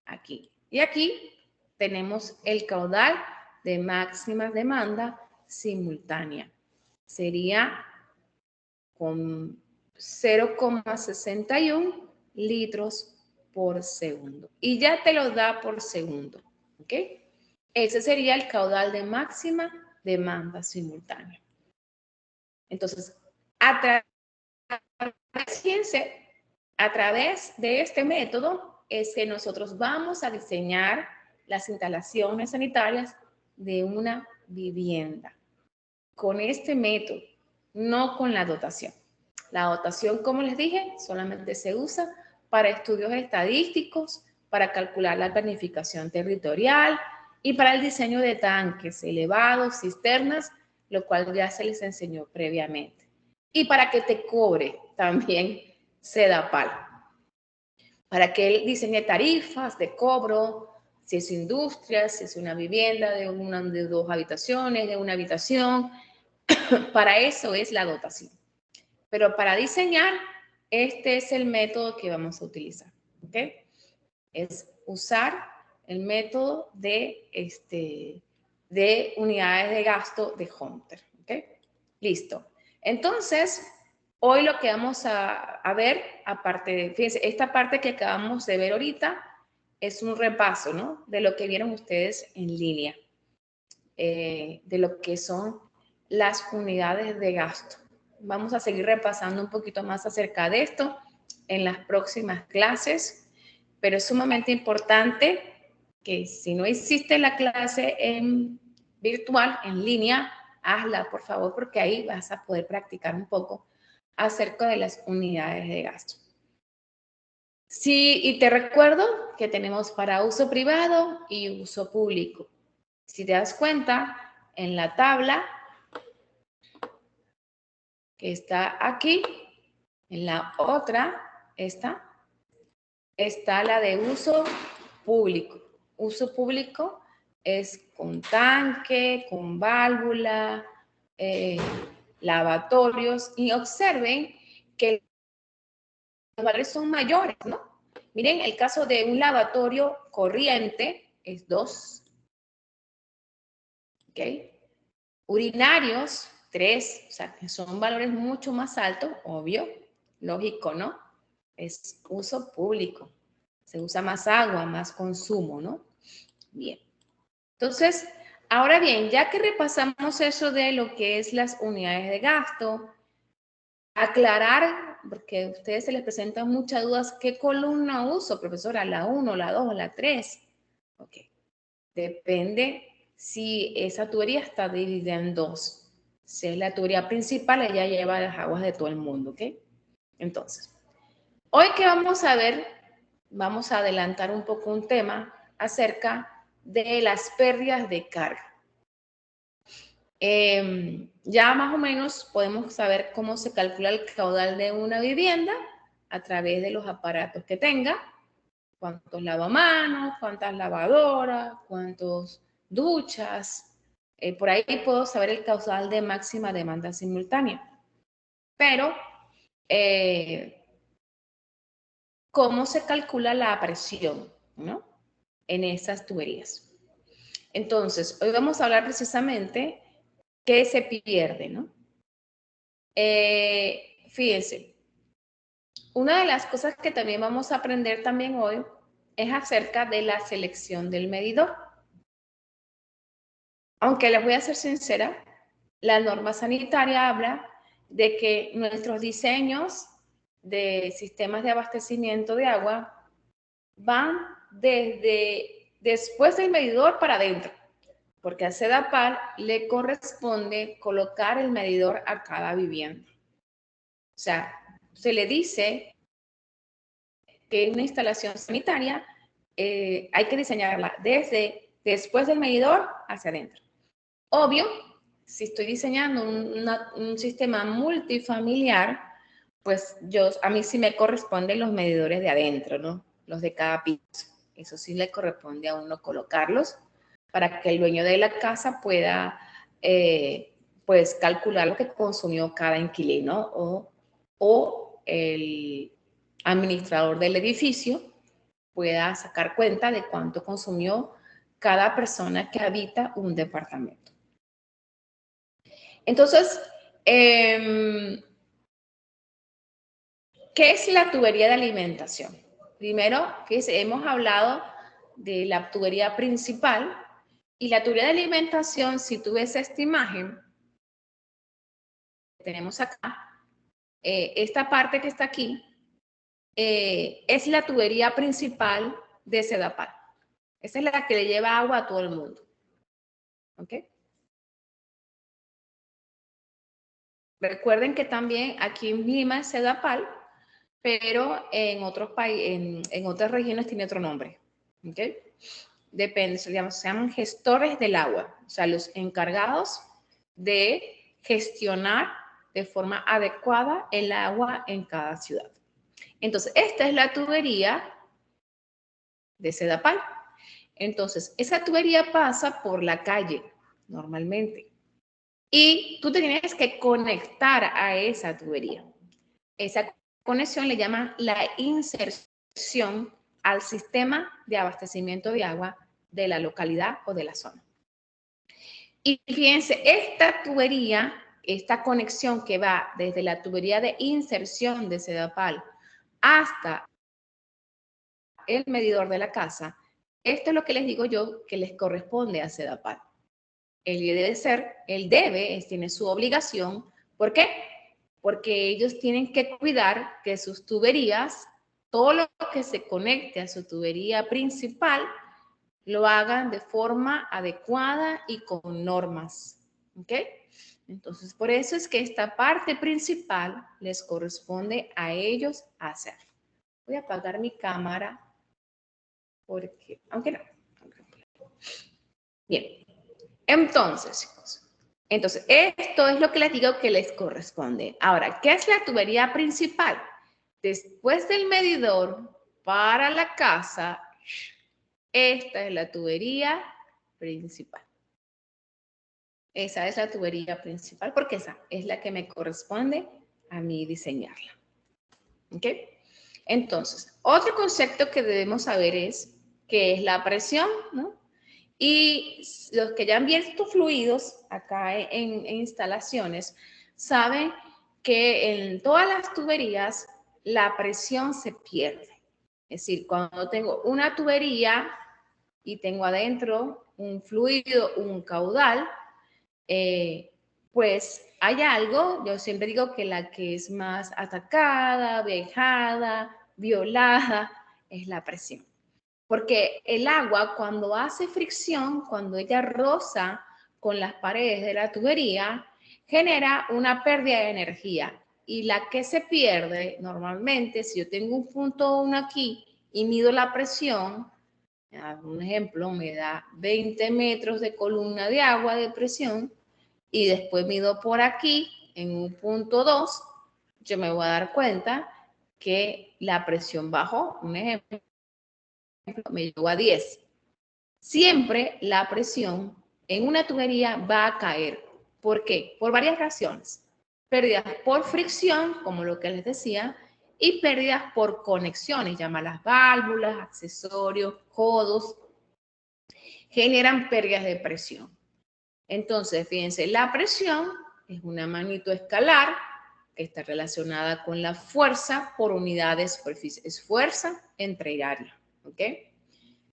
aquí. Y aquí tenemos el caudal de máxima demanda simultánea. Sería con 0,61 litros por segundo. Y ya te lo da por segundo. ¿Ok? Ese sería el caudal de máxima demanda simultánea. Entonces, fíjense, a través de este método es que nosotros vamos a diseñar las instalaciones sanitarias de una vivienda. Con este método, no con la dotación. La dotación, como les dije, solamente se usa para estudios estadísticos, para calcular la planificación territorial y para el diseño de tanques elevados, cisternas, lo cual ya se les enseñó previamente. Y para que te cobre también Sedapal, para que él diseñe tarifas de cobro, si es industria, si es una vivienda de 2 habitaciones, de una habitación. Para eso es la dotación. Pero para diseñar, este es el método que vamos a utilizar. ¿Ok? Es usar el método de unidades de gasto de Hunter. ¿Ok? Listo. Entonces, hoy lo que vamos a ver, aparte de, fíjense, esta parte que acabamos de ver ahorita es un repaso, ¿no? De lo que vieron ustedes en línea, de lo que son las unidades de gasto. Vamos a seguir repasando un poquito más acerca de esto en las próximas clases, pero es sumamente importante que si no hiciste la clase en virtual, en línea, hazla, por favor, porque ahí vas a poder practicar un poco acerca de las unidades de gasto. Sí, y te recuerdo que tenemos para uso privado y uso público. Si te das cuenta, en la tabla que está aquí, en la otra, está la de uso público. Uso público es con tanque, con válvula, lavatorios, y observen que los valores son mayores, ¿no? Miren, el caso de un lavatorio corriente es 2. ¿Ok? Urinarios, 3, o sea, que son valores mucho más altos, obvio, lógico, ¿no? Es uso público. Se usa más agua, más consumo, ¿no? Bien. Entonces, ahora bien, ya que repasamos eso de lo que es las unidades de gasto, aclarar, porque a ustedes se les presentan muchas dudas, ¿qué columna uso, profesora? ¿La 1, la 2 o la 3? Ok. Depende si esa tubería está dividida en 2. Si es la tubería principal, ella lleva las aguas de todo el mundo, ¿ok? Entonces, hoy que vamos a ver, vamos a adelantar un poco un tema acerca de las pérdidas de carga. Ya más o menos podemos saber cómo se calcula el caudal de una vivienda a través de los aparatos que tenga, cuántos lavamanos, cuántas lavadoras, cuántos duchas. Por ahí puedo saber el caudal de máxima demanda simultánea. Pero, ¿cómo se calcula la presión, ¿no? En esas tuberías? Entonces, hoy vamos a hablar precisamente qué se pierde, ¿no? Fíjense, una de las cosas que también vamos a aprender también hoy es acerca de la selección del medidor. Aunque les voy a ser sincera, la norma sanitaria habla de que nuestros diseños de sistemas de abastecimiento de agua van desde después del medidor para adentro, porque a Sedapal le corresponde colocar el medidor a cada vivienda. O sea, se le dice que una instalación sanitaria hay que diseñarla desde después del medidor hacia adentro. Obvio, si estoy diseñando un sistema multifamiliar, pues a mí sí me corresponden los medidores de adentro, ¿no? Los de cada piso. Eso sí le corresponde a uno colocarlos para que el dueño de la casa pueda, pues, calcular lo que consumió cada inquilino o el administrador del edificio pueda sacar cuenta de cuánto consumió cada persona que habita un departamento. Entonces, ¿Qué es la tubería de alimentación? Primero, fíjense, hemos hablado de la tubería principal y la tubería de alimentación, si tú ves esta imagen, que tenemos acá, esta parte que está aquí, es la tubería principal de Sedapal. Esa es la que le lleva agua a todo el mundo. ¿Ok? Recuerden que también aquí en Lima es Sedapal, pero en otros países, en otras regiones tiene otro nombre. ¿Ok? Depende, se llaman gestores del agua, o sea, los encargados de gestionar de forma adecuada el agua en cada ciudad. Entonces, esta es la tubería de Sedapal. Entonces, esa tubería pasa por la calle normalmente y tú te tienes que conectar a esa tubería. Esa conexión le llaman la inserción al sistema de abastecimiento de agua de la localidad o de la zona. Y fíjense, esta tubería, esta conexión que va desde la tubería de inserción de Sedapal hasta el medidor de la casa, esto es lo que les digo yo que les corresponde a Sedapal. Tiene su obligación. ¿Por qué? Porque ellos tienen que cuidar que sus tuberías, todo lo que se conecte a su tubería principal, lo hagan de forma adecuada y con normas. ¿Ok? Entonces, por eso es que esta parte principal les corresponde a ellos hacer. Voy a apagar mi cámara porque, aunque no. Bien. Entonces, chicos, esto es lo que les digo que les corresponde. Ahora, ¿qué es la tubería principal? Después del medidor para la casa, esta es la tubería principal. Esa es la tubería principal porque esa es la que me corresponde a mí diseñarla. ¿Ok? Entonces, otro concepto que debemos saber es qué es la presión, ¿no? Y los que ya han visto fluidos acá en instalaciones saben que en todas las tuberías la presión se pierde. Es decir, cuando tengo una tubería y tengo adentro un fluido, un caudal, pues hay algo, yo siempre digo que la que es más atacada, vejada, violada, es la presión. Porque el agua cuando hace fricción, cuando ella roza con las paredes de la tubería, genera una pérdida de energía. Y la que se pierde normalmente, si yo tengo un punto 1 aquí y mido la presión, un ejemplo, me da 20 metros de columna de agua de presión y después mido por aquí en un punto 2, yo me voy a dar cuenta que la presión bajó. Un ejemplo, me llegó a 10. Siempre la presión en una tubería va a caer. ¿Por qué? Por varias razones. Pérdidas por fricción, como lo que les decía, y pérdidas por conexiones, llamadas válvulas, accesorios, codos, generan pérdidas de presión. Entonces, fíjense, la presión es una magnitud escalar que está relacionada con la fuerza por unidad de superficie. Es fuerza entre área, ¿ok?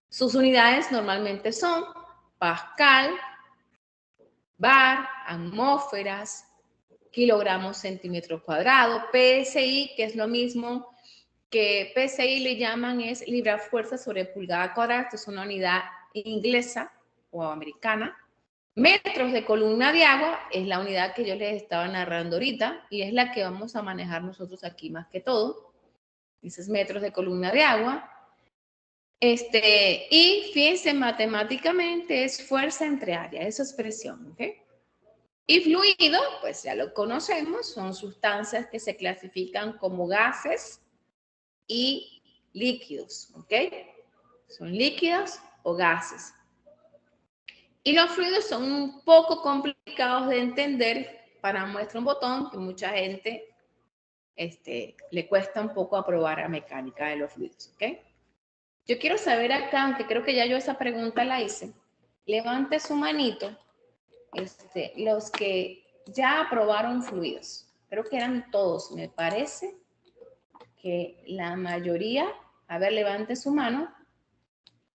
Sus unidades normalmente son pascal, bar, atmósferas, kilogramos, centímetros cuadrados, PSI, que es lo mismo que PSI le llaman es libra fuerza sobre pulgada cuadrada, esto es una unidad inglesa o americana. Metros de columna de agua es la unidad que yo les estaba narrando ahorita y es la que vamos a manejar nosotros aquí más que todo. Esos metros de columna de agua. Y fíjense, matemáticamente es fuerza entre área, eso es presión, ¿ok? Y fluido, pues ya lo conocemos, son sustancias que se clasifican como gases y líquidos, ¿ok? Son líquidos o gases. Y los fluidos son un poco complicados de entender para muestra un botón que mucha gente le cuesta un poco aprobar a mecánica de los fluidos, ¿ok? Yo quiero saber acá, aunque creo que ya yo esa pregunta la hice, levante su manito, los que ya aprobaron fluidos. Creo que eran todos, me parece que la mayoría, a ver, levante su mano.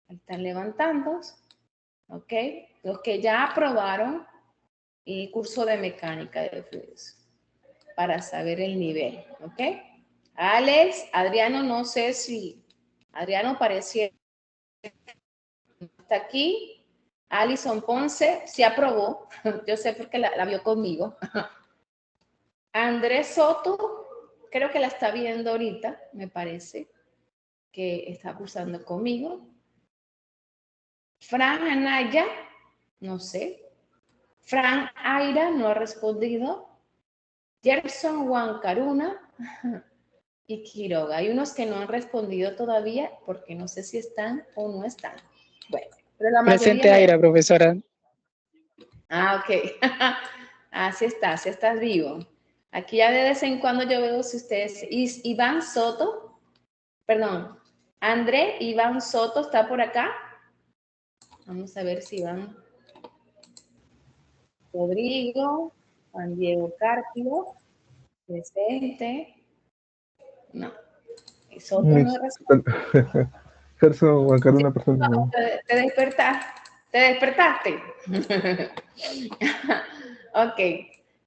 Están levantando, ¿ok? Los que ya aprobaron el curso de mecánica de fluidos para saber el nivel, ¿ok? Alex, Adriano, no sé si Adriano pareciera está aquí. Alison Ponce sí aprobó, yo sé porque la vio conmigo. Andrés Soto, creo que la está viendo ahorita, me parece que está cursando conmigo. Fran Anaya, no sé. Fran Aira no ha respondido. Gerson Huancaruna y Quiroga. Hay unos que no han respondido todavía porque no sé si están o no están. Bueno, pero la mayoría... Presente Aira, profesora. Ah, ok. Así estás vivo. Aquí ya de vez en cuando yo veo si ustedes... Iván Soto, perdón, André Iván Soto está por acá. Vamos a ver si Iván... Rodrigo, Juan Diego Carpio, presente. No, Soto no responde. Gerson Huancaruna, persona no. Te despertaste. Ok,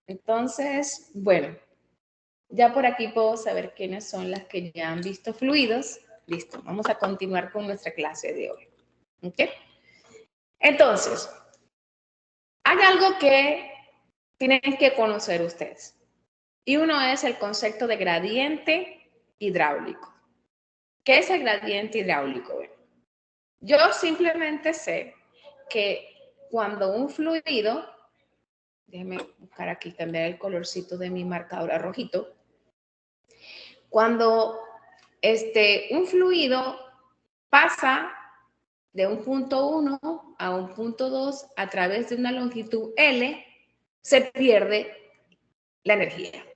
entonces, bueno, ya por aquí puedo saber quiénes son las que ya han visto fluidos. Listo, vamos a continuar con nuestra clase de hoy. ¿Ok? Entonces, hay algo que tienen que conocer ustedes. Y uno es el concepto de gradiente hidráulico. ¿Qué es el gradiente hidráulico? Bueno, yo simplemente sé que cuando un fluido, déjenme buscar aquí, cambiar el colorcito de mi marcador a rojito. Cuando un fluido pasa de un punto 1 a un punto 2 a través de una longitud L, se pierde la energía.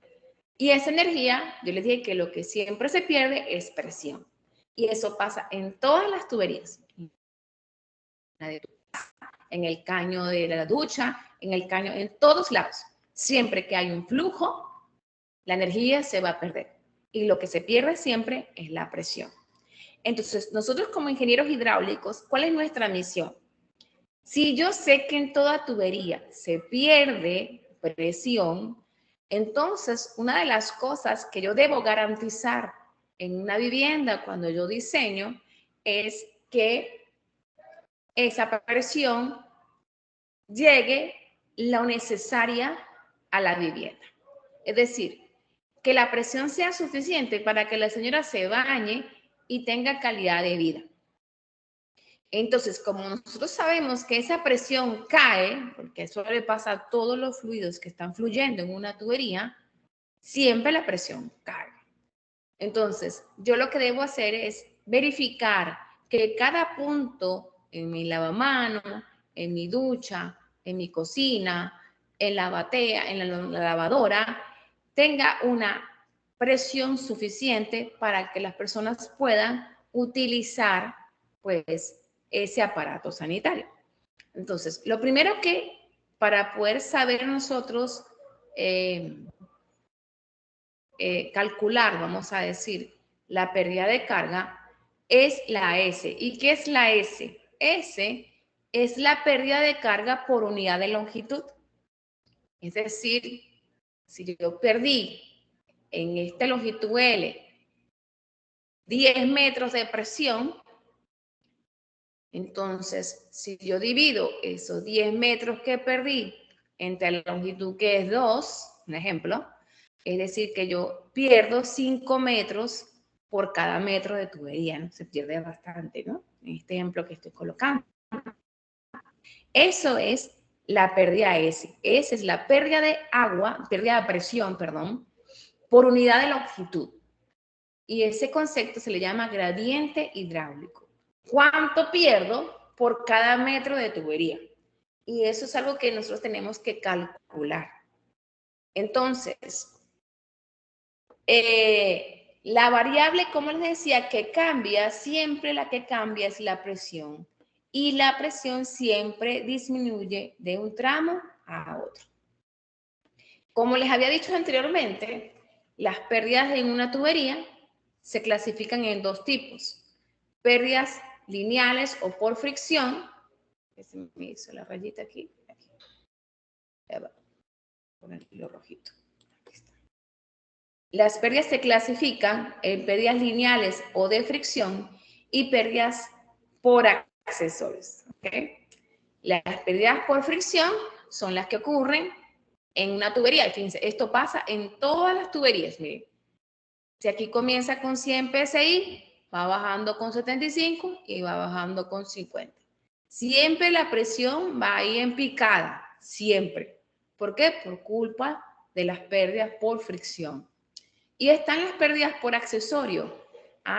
Y esa energía, yo les dije que lo que siempre se pierde es presión. Y eso pasa en todas las tuberías. En el caño de la ducha, en el caño, en todos lados. Siempre que hay un flujo, la energía se va a perder. Y lo que se pierde siempre es la presión. Entonces, nosotros como ingenieros hidráulicos, ¿cuál es nuestra misión? Si yo sé que en toda tubería se pierde presión, entonces una de las cosas que yo debo garantizar en una vivienda cuando yo diseño es que esa presión llegue lo necesaria a la vivienda. Es decir, que la presión sea suficiente para que la señora se bañe y tenga calidad de vida. Entonces, como nosotros sabemos que esa presión cae, porque eso le pasa a todos los fluidos que están fluyendo en una tubería, siempre la presión cae. Entonces, yo lo que debo hacer es verificar que cada punto en mi lavamanos, en mi ducha, en mi cocina, en la batea, en la lavadora, tenga una presión suficiente para que las personas puedan utilizar, pues, ese aparato sanitario. Entonces, lo primero que para poder saber nosotros calcular, vamos a decir, la pérdida de carga, es la S. ¿Y qué es la S? S es la pérdida de carga por unidad de longitud. Es decir, si yo perdí en esta longitud L 10 metros de presión, entonces si yo divido esos 10 metros que perdí entre la longitud que es 2, un ejemplo, es decir, que yo pierdo 5 metros por cada metro de tubería, ¿no? Se pierde bastante, ¿no? En este ejemplo que estoy colocando. Eso es la pérdida S. S es la pérdida de agua, pérdida de presión, perdón, por unidad de longitud. Y ese concepto se le llama gradiente hidráulico. ¿Cuánto pierdo por cada metro de tubería? Y eso es algo que nosotros tenemos que calcular. Entonces, la variable, como les decía, que cambia, siempre la que cambia es la presión. Y la presión siempre disminuye de un tramo a otro. Como les había dicho anteriormente, las pérdidas en una tubería se clasifican en dos tipos. Pérdidas lineales o por fricción. Se me hizo la rayita aquí. Ya va. Con el hilo rojito. Aquí está. Las pérdidas se clasifican en pérdidas lineales o de fricción y pérdidas por accesorios. ¿Okay? Las pérdidas por fricción son las que ocurren en una tubería. Fíjense, esto pasa en todas las tuberías. Miren, si aquí comienza con 100 PSI, va bajando con 75 y va bajando con 50. Siempre la presión va ahí en picada, siempre. ¿Por qué? Por culpa de las pérdidas por fricción. Y están las pérdidas por accesorio.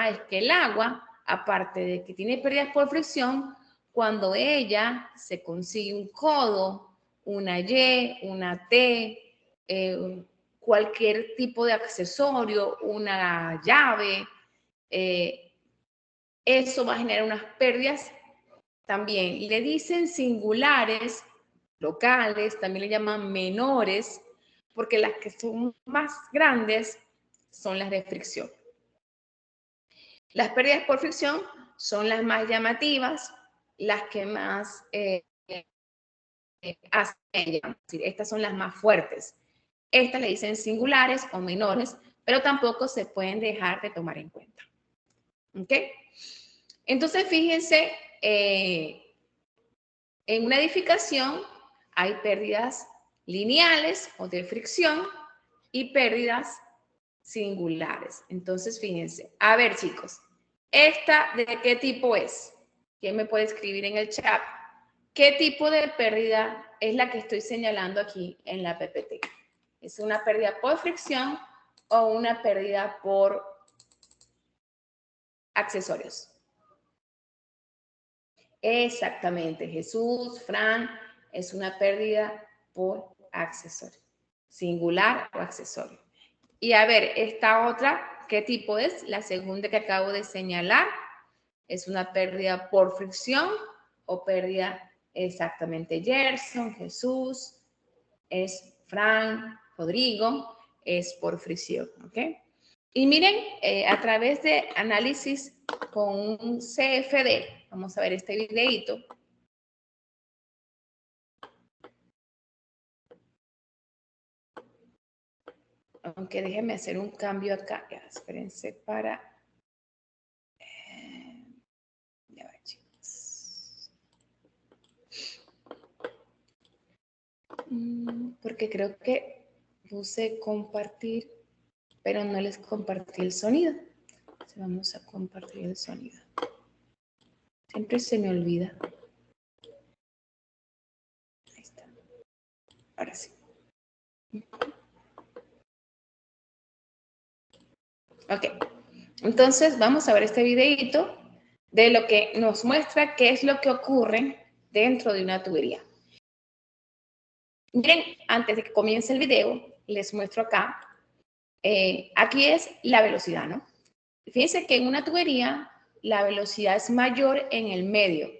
Es que el agua, aparte de que tiene pérdidas por fricción, cuando ella se consigue un codo, una Y, una T, cualquier tipo de accesorio, una llave, eso va a generar unas pérdidas también. Le dicen singulares, locales, también le llaman menores, porque las que son más grandes son las de fricción. Las pérdidas por fricción son las más llamativas, las que más hacen ella. Estas son las más fuertes. Estas le dicen singulares o menores, pero tampoco se pueden dejar de tomar en cuenta. ¿Ok? Entonces, fíjense, en una edificación hay pérdidas lineales o de fricción y pérdidas singulares. Entonces, fíjense. A ver, chicos, ¿esta de qué tipo es? ¿Quién me puede escribir en el chat? ¿Qué tipo de pérdida es la que estoy señalando aquí en la PPT? ¿Es una pérdida por fricción o una pérdida por accesorios? Exactamente, Jesús, Fran, es una pérdida por accesorio, singular o accesorio. Y a ver, esta otra, ¿qué tipo es? La segunda que acabo de señalar, ¿es una pérdida por fricción o pérdida exactamente? Gerson, Jesús, es Fran, Rodrigo, es por fricción, ¿ok? Y miren, a través de análisis con un CFD, vamos a ver este videito. Aunque déjenme hacer un cambio acá. Ya, espérense para... ya va, chicos. Porque creo que puse compartir, pero no les compartí el sonido. Entonces vamos a compartir el sonido. Siempre se me olvida. Ahí está. Ahora sí. Ok. Entonces vamos a ver este videito de lo que nos muestra qué es lo que ocurre dentro de una tubería. Miren, antes de que comience el video, les muestro acá. Aquí es la velocidad, ¿no? Fíjense que en una tubería la velocidad es mayor en el medio,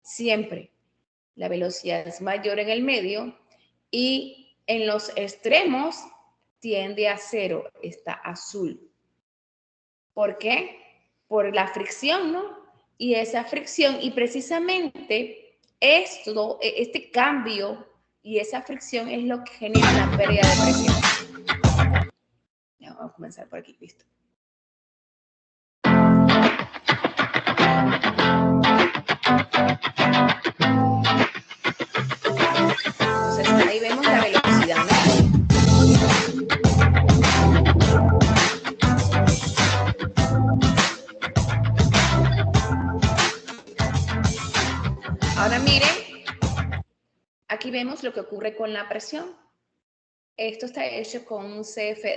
siempre. La velocidad es mayor en el medio y en los extremos tiende a cero, está azul. ¿Por qué? Por la fricción, ¿no? Y esa fricción, y precisamente este cambio y esa fricción es lo que genera la pérdida de presión. Ya, vamos a comenzar por aquí, listo. Entonces, ahí vemos la velocidad, ¿no? Ahora miren, aquí vemos lo que ocurre con la presión. Esto está hecho con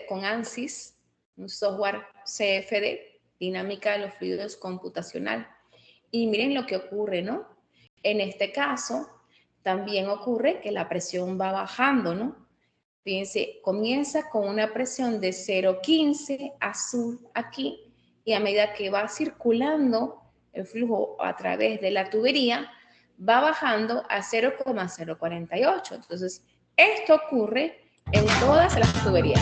con ANSYS, un software CFD, dinámica de los fluidos computacional. Y miren lo que ocurre, ¿no? En este caso, también ocurre que la presión va bajando, ¿no? Fíjense, comienza con una presión de 0,15 azul aquí, y a medida que va circulando el flujo a través de la tubería, va bajando a 0,048. Entonces, esto ocurre en todas las tuberías.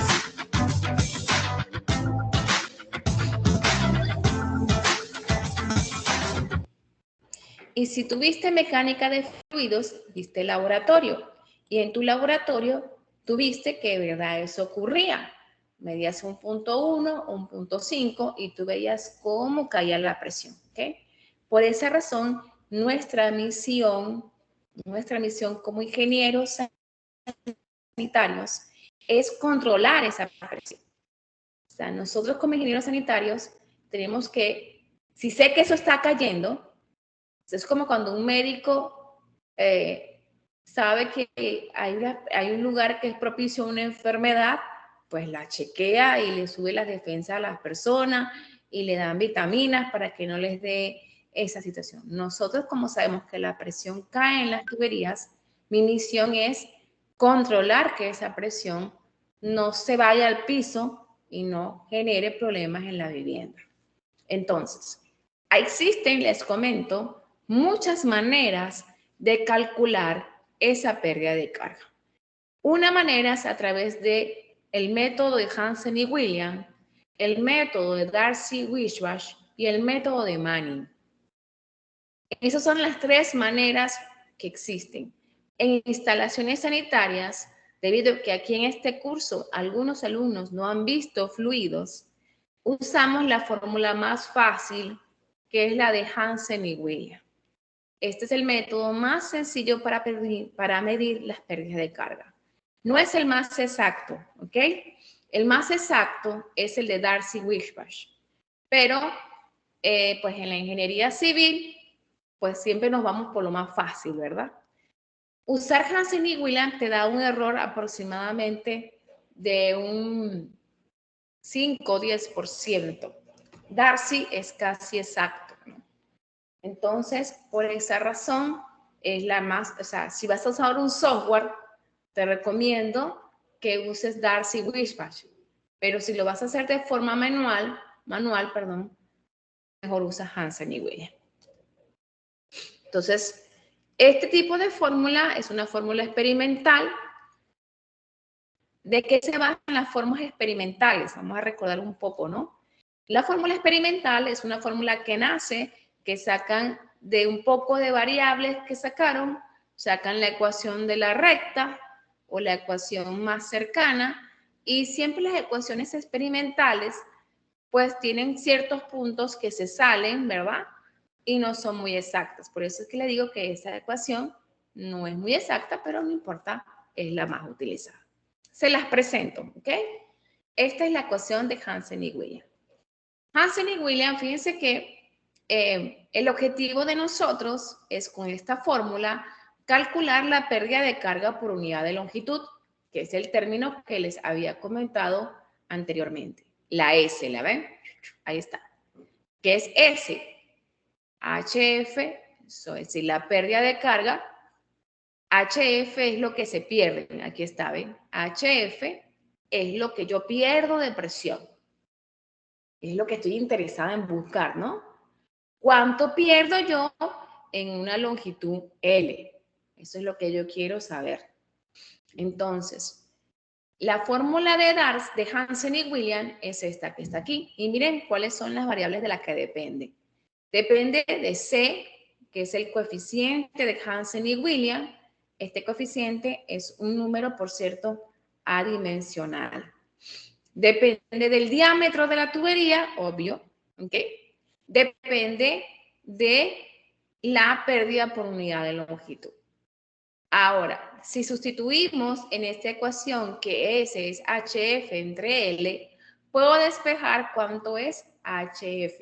Y si tuviste mecánica de fluidos, viste laboratorio. Y en tu laboratorio tuviste que, ¿verdad? Eso ocurría. Medías un punto 1, un punto 5 y tú veías cómo caía la presión. ¿Ok? Por esa razón, nuestra misión como ingenieros sanitarios es controlar esa presión. O sea, nosotros como ingenieros sanitarios tenemos que, si sé que eso está cayendo, es como cuando un médico sabe que hay un lugar que es propicio a una enfermedad, pues la chequea y le sube las defensas a las personas y le dan vitaminas para que no les dé esa situación. Nosotros, como sabemos que la presión cae en las tuberías, mi misión es controlar que esa presión no se vaya al piso y no genere problemas en la vivienda. Entonces, existen, les comento, muchas maneras de calcular esa pérdida de carga. Una manera es a través de el método de Hansen y Williams, el método de Darcy-Weisbach y el método de Manning. Esas son las tres maneras que existen. En instalaciones sanitarias, debido a que aquí en este curso algunos alumnos no han visto fluidos, usamos la fórmula más fácil, que es la de Hansen y Williams. Este es el método más sencillo para medir las pérdidas de carga. No es el más exacto, ¿ok? El más exacto es el de Darcy-Weisbach. Pero, pues en la ingeniería civil, pues siempre nos vamos por lo más fácil, ¿verdad? Usar Hansen y Williams te da un error aproximadamente de un 5 o 10%. Darcy es casi exacto, ¿no? Entonces, por esa razón, es la más, o sea, si vas a usar un software, te recomiendo que uses Darcy-Weisbach. Pero si lo vas a hacer de forma manual, mejor usa Hansen y Williams. Entonces, este tipo de fórmula es una fórmula experimental. ¿De qué se basan las fórmulas experimentales? Vamos a recordar un poco, ¿no? La fórmula experimental es una fórmula que nace, que sacan de un poco de variables que sacan la ecuación de la recta o la ecuación más cercana, y siempre las ecuaciones experimentales pues tienen ciertos puntos que se salen, ¿verdad? Y no son muy exactas. Por eso es que le digo que esa ecuación no es muy exacta, pero no importa, es la más utilizada. Se las presento, ¿ok? Esta es la ecuación de Hansen y Williams. Hansen y Williams, fíjense que el objetivo de nosotros es con esta fórmula calcular la pérdida de carga por unidad de longitud, que es el término que les había comentado anteriormente. La S, ¿la ven? Ahí está. ¿Qué es S? HF, eso es decir, la pérdida de carga. HF es lo que se pierde. Aquí está, ¿ven? HF es lo que yo pierdo de presión. Es lo que estoy interesada en buscar, ¿no? ¿Cuánto pierdo yo en una longitud L? Eso es lo que yo quiero saber. Entonces, la fórmula de Hansen y Williams es esta que está aquí. Y miren cuáles son las variables de las que depende. Depende de C, que es el coeficiente de Hansen y Williams. Este coeficiente es un número, por cierto, adimensional. Depende del diámetro de la tubería, obvio, ¿ok? Depende de la pérdida por unidad de longitud. Ahora, si sustituimos en esta ecuación que S es HF entre L, puedo despejar cuánto es HF,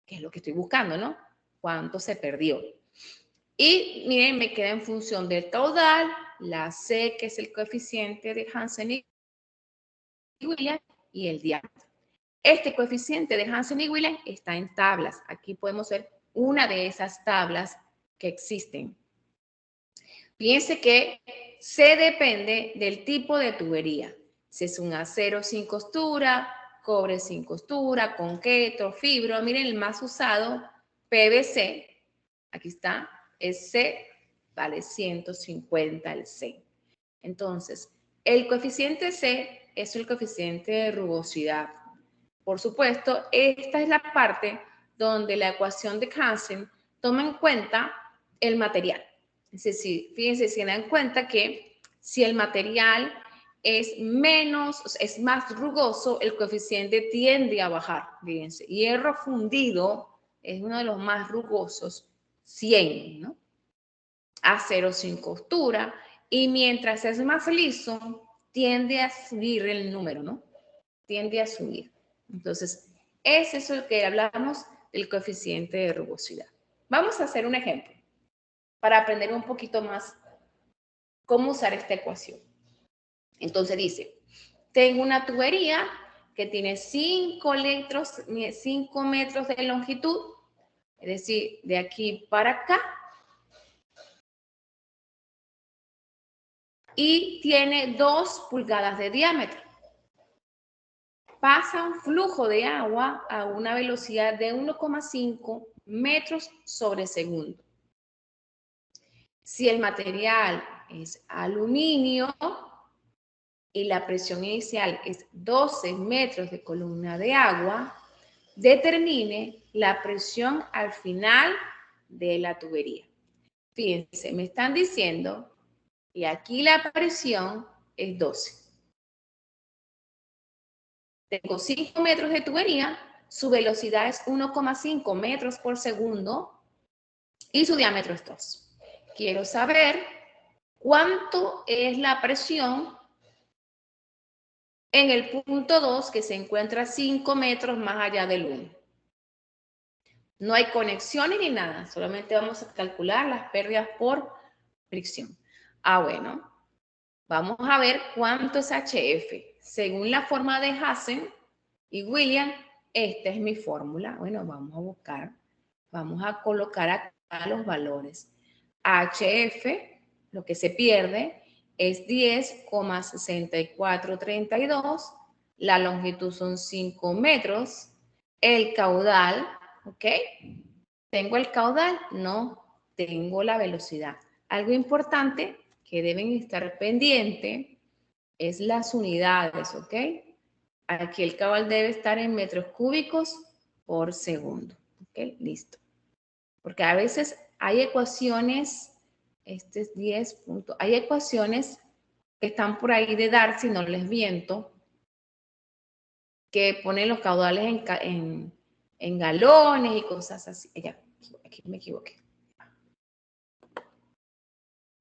que es lo que estoy buscando, ¿no? Cuánto se perdió. Y miren, me queda en función del caudal, la C, que es el coeficiente de Hansen y Williams, y el diámetro. Este coeficiente de Hansen y Williams está en tablas. Aquí podemos ver una de esas tablas que existen. Fíjense que C depende del tipo de tubería. Si es un acero sin costura, cobre sin costura, concreto, fibro. Miren, el más usado, PVC. Aquí está, es C, vale 150 el C. Entonces, el coeficiente C es el coeficiente de rugosidad. Por supuesto, esta es la parte donde la ecuación de Hansen toma en cuenta el material. Es decir, fíjense, si se dan cuenta que si el material es más rugoso, el coeficiente tiende a bajar. Fíjense, hierro fundido es uno de los más rugosos, 100, ¿no? Acero sin costura, y mientras es más liso, tiende a subir el número, ¿no? Tiende a subir. Entonces, es eso que hablamos del coeficiente de rugosidad. Vamos a hacer un ejemplo para aprender un poquito más cómo usar esta ecuación. Entonces dice, tengo una tubería que tiene 5 metros de longitud, es decir, de aquí para acá, y tiene 2 pulgadas de diámetro. Pasa un flujo de agua a una velocidad de 1,5 metros sobre segundo. Si el material es aluminio y la presión inicial es 12 metros de columna de agua, determine la presión al final de la tubería. Fíjense, me están diciendo, y aquí la presión es 12. Tengo 5 metros de tubería, su velocidad es 1,5 metros por segundo y su diámetro es 2. Quiero saber cuánto es la presión en el punto 2 que se encuentra 5 metros más allá del 1. No hay conexiones ni nada, solamente vamos a calcular las pérdidas por fricción. Bueno, vamos a ver cuánto es HF. Según la forma de Hassen y William, esta es mi fórmula. Bueno, vamos a buscar, vamos a colocar acá los valores. HF, lo que se pierde, es 10,6432. La longitud son 5 metros. El caudal, ¿ok? ¿Tengo el caudal? No, tengo la velocidad. Algo importante que deben estar pendiente es las unidades, ¿ok? Aquí el caudal debe estar en metros cúbicos por segundo. ¿Ok? Listo. Porque a veces hay ecuaciones, este es 10 puntos, hay ecuaciones que están por ahí de Darcy, no les miento, que ponen los caudales en galones y cosas así. Ya, aquí me equivoqué.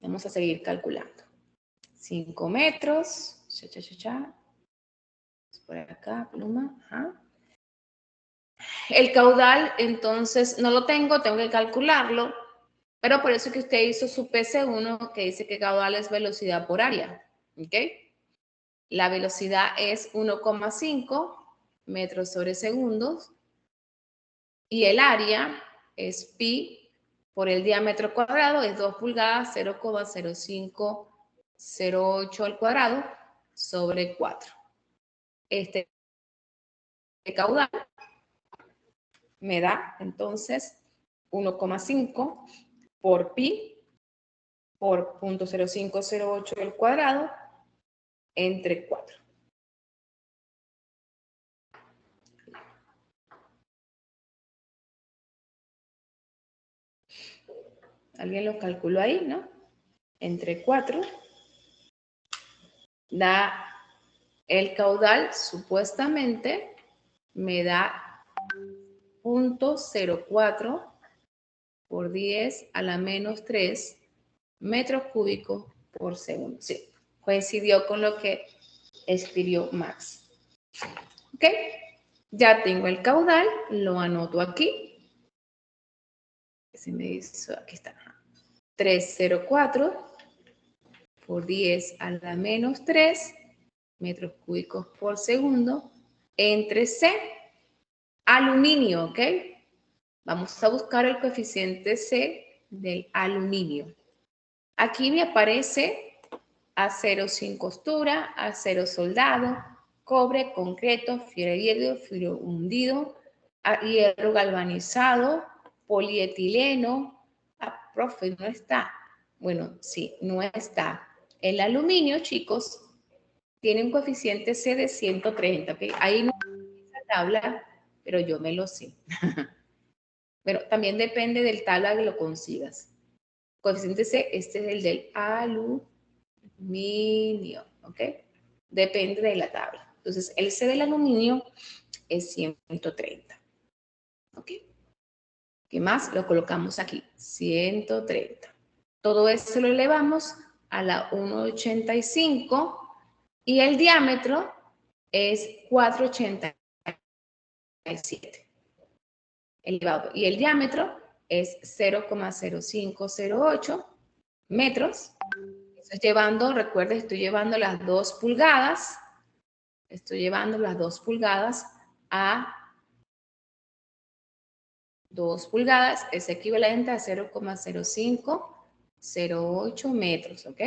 Vamos a seguir calculando. 5 metros. Por acá, pluma. Ajá. El caudal, entonces, no lo tengo que calcularlo, pero por eso que usted hizo su PC1, que dice que caudal es velocidad por área. ¿Ok? La velocidad es 1,5 metros sobre segundos y el área es pi por el diámetro cuadrado, es 2 pulgadas, 0,0508 al cuadrado sobre 4. Este caudal me da entonces 1,5 por pi por 0,0508 al cuadrado entre 4. ¿Alguien lo calculó ahí, no? Entre 4 da el caudal, supuestamente, me da 0,04 por 10 a la menos 3 metros cúbicos por segundo. Sí, coincidió con lo que escribió Max. ¿Ok? Ya tengo el caudal, lo anoto aquí. Se me hizo, aquí está. 304 por 10 a la menos 3 metros cúbicos por segundo entre C, aluminio, ¿ok? Vamos a buscar el coeficiente C del aluminio. Aquí me aparece acero sin costura, acero soldado, cobre, concreto, fierro hundido, hierro galvanizado, polietileno. Profe, no está. Bueno, sí, no está. El aluminio, chicos, tiene un coeficiente C de 130. ¿Okay? Ahí no hay esa tabla, pero yo me lo sé. Pero también depende del tabla que lo consigas. Coeficiente C, este es el del aluminio, ¿ok? Depende de la tabla. Entonces, el C del aluminio es 130, ¿ok? ¿Qué más? Lo colocamos aquí, 130. Todo eso lo elevamos a la 1,85 y el diámetro es 4,87. Elevado. Y el diámetro es 0,0508 metros. Estoy llevando, recuerden, estoy llevando las 2 pulgadas. Estoy llevando las 2 pulgadas a 2 pulgadas es equivalente a 0,0508 metros, ¿ok?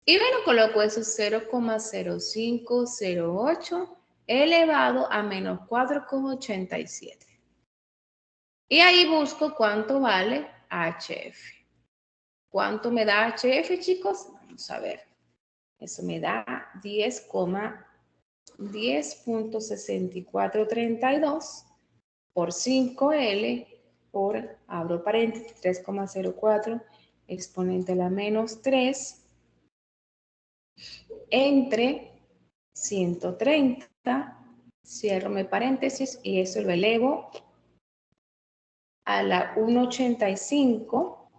Y bueno, coloco eso 0,0508 elevado a menos 4,87. Y ahí busco cuánto vale HF. ¿Cuánto me da HF, chicos? Vamos a ver. Eso me da 10,6432 por 5L por, abro paréntesis, 3,04 exponente a la menos 3 entre 130, cierro mi paréntesis y eso lo elevo a la 1,85.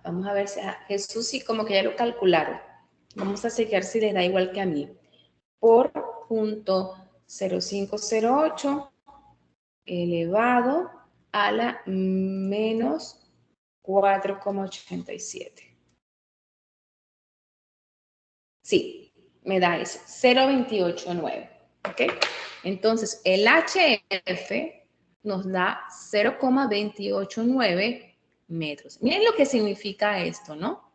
Vamos a ver si Jesús sí como que ya lo calcularon. Vamos a chequear si les da igual que a mí. Por punto 0,508 elevado a la menos 4,87. Sí, me da eso, 0,289. ¿Ok? Entonces, el HF nos da 0,289 metros. Miren lo que significa esto, ¿no?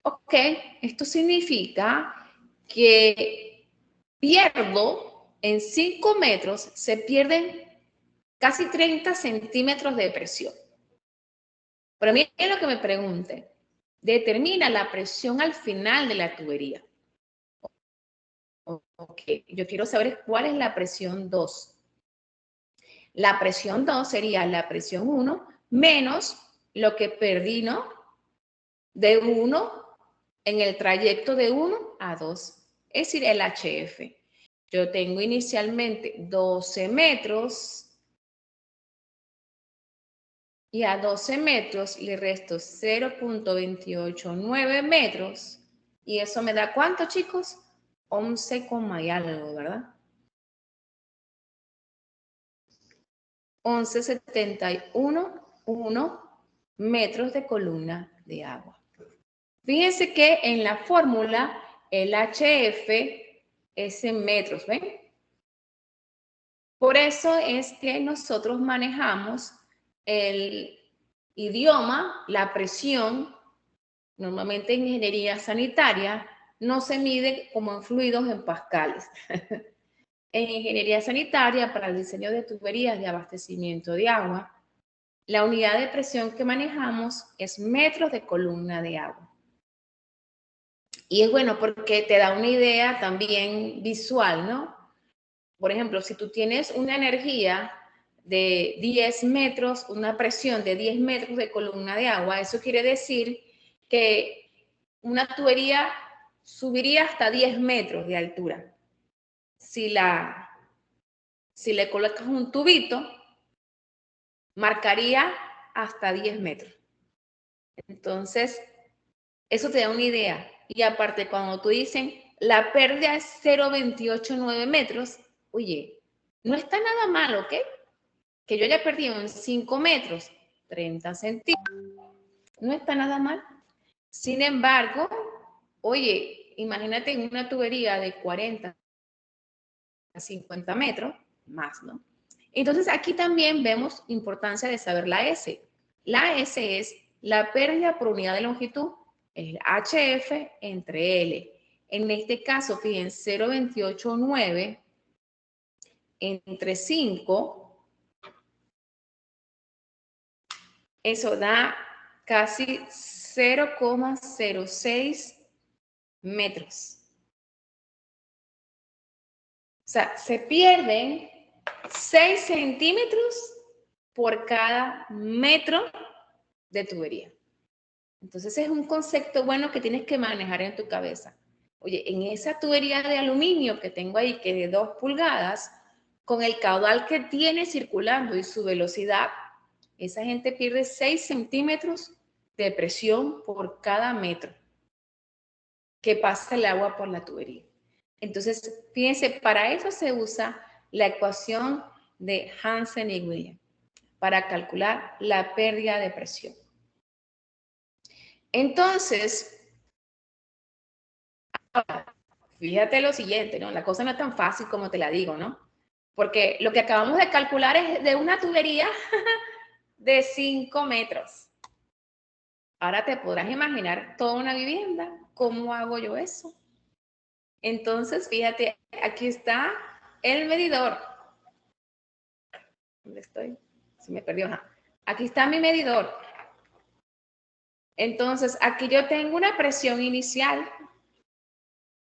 Ok, esto significa que pierdo en 5 metros, se pierden casi 30 centímetros de presión. Pero miren lo que me pregunte. Determina la presión al final de la tubería. Ok, yo quiero saber cuál es la presión 2. La presión 2 sería la presión 1 menos lo que perdí, ¿no? De 1 en el trayecto de 1 a 2, es decir, el HF. Yo tengo inicialmente 12 metros y a 12 metros le resto 0,289 metros y eso me da ¿cuánto, chicos? 11, y algo, ¿verdad? 11,71 metros de columna de agua. Fíjense que en la fórmula el HF es en metros, ¿ven? Por eso es que nosotros manejamos el idioma, la presión, normalmente en ingeniería sanitaria, no se mide como en fluidos en pascales. En ingeniería sanitaria, para el diseño de tuberías de abastecimiento de agua, la unidad de presión que manejamos es metros de columna de agua. Y es bueno porque te da una idea también visual, ¿no? Por ejemplo, si tú tienes una energía de 10 metros, una presión de 10 metros de columna de agua, eso quiere decir que una tubería subiría hasta 10 metros de altura. Si le colocas un tubito, marcaría hasta 10 metros. Entonces, eso te da una idea. Y aparte, cuando tú dicen la pérdida es 0,289 metros, oye, no está nada mal, ¿ok? Que yo haya perdido en 5 metros, 30 centímetros, no está nada mal. Sin embargo, oye, imagínate en una tubería de 40 a 50 metros, más, ¿no? Entonces, aquí también vemos importancia de saber la S. La S es la pérdida por unidad de longitud, el HF entre L. En este caso, fíjense, 0,289 entre 5, eso da casi 0,06 metros. O sea, se pierden 6 centímetros por cada metro de tubería. Entonces es un concepto bueno que tienes que manejar en tu cabeza. Oye, en esa tubería de aluminio que tengo ahí, que es de 2 pulgadas, con el caudal que tiene circulando y su velocidad, esa gente pierde 6 centímetros de presión por cada metro que pasa el agua por la tubería. Entonces, fíjense, para eso se usa la ecuación de Hansen y Williams, para calcular la pérdida de presión. Entonces, fíjate lo siguiente, ¿no? La cosa no es tan fácil como te la digo, ¿no? Porque lo que acabamos de calcular es de una tubería de 5 metros. Ahora te podrás imaginar toda una vivienda. ¿Cómo hago yo eso? Entonces, fíjate, aquí está el medidor. ¿Dónde estoy? Se me perdió. Ajá. Aquí está mi medidor. Entonces, aquí yo tengo una presión inicial.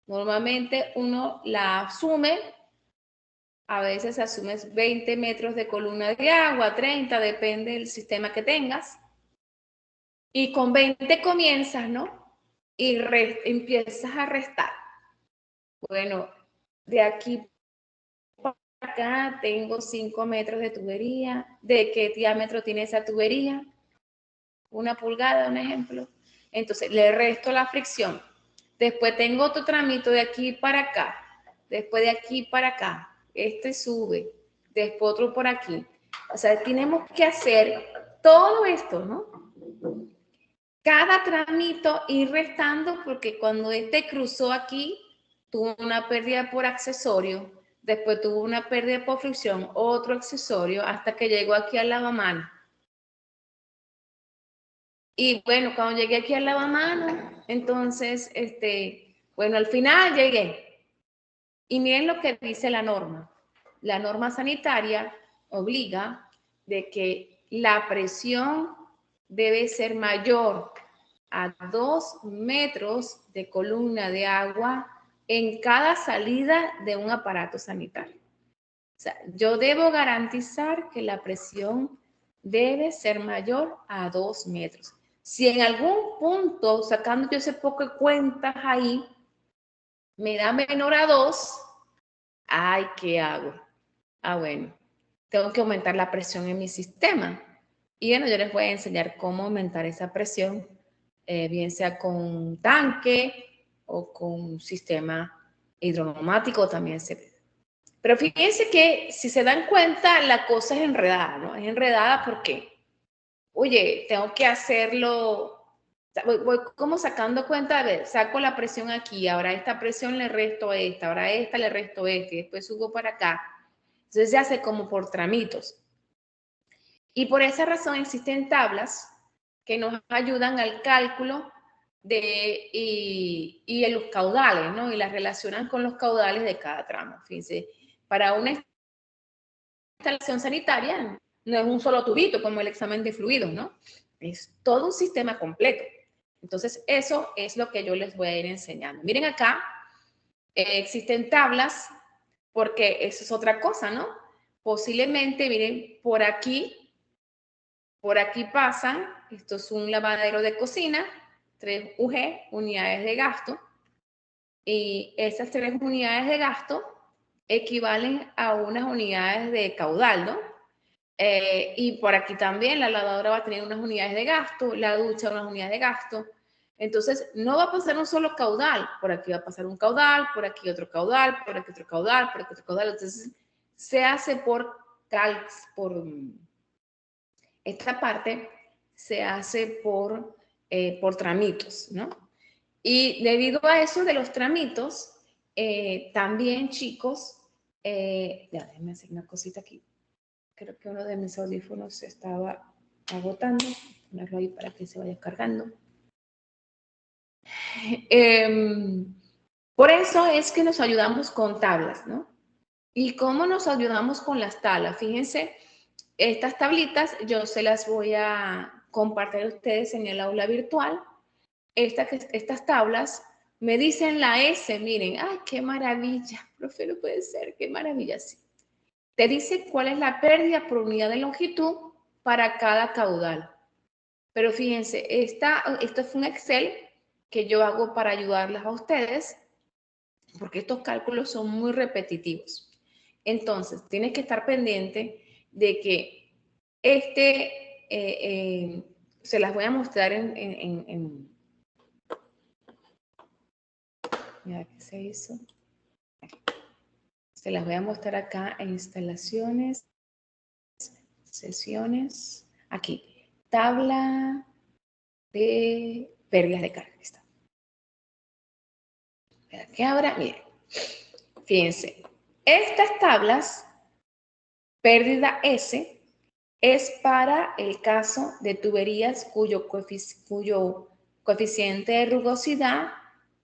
Normalmente uno la asume, a veces asumes 20 metros de columna de agua, 30, depende del sistema que tengas. Y con 20 comienzas, ¿no? Y empiezas a restar. Bueno, de aquí para acá tengo 5 metros de tubería. ¿De qué diámetro tiene esa tubería? 1 pulgada, un ejemplo. Entonces, le resto la fricción. Después tengo otro tramito de aquí para acá. Después de aquí para acá. Este sube. Después otro por aquí. O sea, tenemos que hacer todo esto, ¿no? Cada tramito ir restando porque cuando este cruzó aquí, tuvo una pérdida por accesorio. Después tuvo una pérdida por fricción, otro accesorio, hasta que llegó aquí al lavamanos. Y bueno, cuando llegué aquí al lavamanos, entonces, bueno, al final llegué. Y miren lo que dice la norma. La norma sanitaria obliga de que la presión debe ser mayor a 2 metros de columna de agua en cada salida de un aparato sanitario. O sea, yo debo garantizar que la presión debe ser mayor a 2 metros. Si en algún punto, sacando yo ese poco de cuentas ahí, me da menor a 2, ay, ¿qué hago? Ah, bueno, tengo que aumentar la presión en mi sistema. Y bueno, yo les voy a enseñar cómo aumentar esa presión, bien sea con un tanque o con un sistema hidroneumático también se ve. Pero fíjense que si se dan cuenta, la cosa es enredada, ¿no? Es enredada porque, oye, tengo que hacerlo, voy como sacando cuenta, a ver, saco la presión aquí, ahora esta presión le resto a esta, ahora a esta le resto a esta, y después subo para acá. Entonces se hace como por tramitos. Y por esa razón existen tablas que nos ayudan al cálculo y los caudales, ¿no? Y las relacionan con los caudales de cada tramo. Fíjense, para una instalación sanitaria no es un solo tubito como el examen de fluidos, ¿no? Es todo un sistema completo. Entonces, eso es lo que yo les voy a ir enseñando. Miren acá, existen tablas porque eso es otra cosa, ¿no? Posiblemente, miren, por aquí pasan, esto es un lavadero de cocina, 3 UG, unidades de gasto, y esas 3 unidades de gasto equivalen a unas unidades de caudal, ¿no? Y por aquí también la lavadora va a tener unas unidades de gasto, la ducha unas unidades de gasto. Entonces, no va a pasar un solo caudal. Por aquí va a pasar un caudal, por aquí otro caudal, por aquí otro caudal, por aquí otro caudal. Entonces, se hace por esta parte se hace por tramitos, ¿no? Y debido a eso de los tramitos, también, chicos, ya, déjenme hacer una cosita aquí. Creo que uno de mis audífonos se estaba agotando. Ponerlo ahí para que se vaya cargando. Por eso es que nos ayudamos con tablas, ¿no? ¿Y cómo nos ayudamos con las tablas? Fíjense, estas tablitas yo se las voy a compartir a ustedes en el aula virtual. Estas tablas me dicen la S, miren, ¡ay, qué maravilla! Profe, no puede ser, qué maravilla, sí. Te dice cuál es la pérdida por unidad de longitud para cada caudal. Pero fíjense, esto fue un Excel que yo hago para ayudarles a ustedes, porque estos cálculos son muy repetitivos. Entonces, tienes que estar pendiente de que se las voy a mostrar mira, ¿qué se hizo? Se las voy a mostrar acá en instalaciones, sesiones, aquí, tabla de pérdidas de carga. Está. ¿Qué habrá? Miren, fíjense, estas tablas, pérdida S, es para el caso de tuberías cuyo coeficiente de rugosidad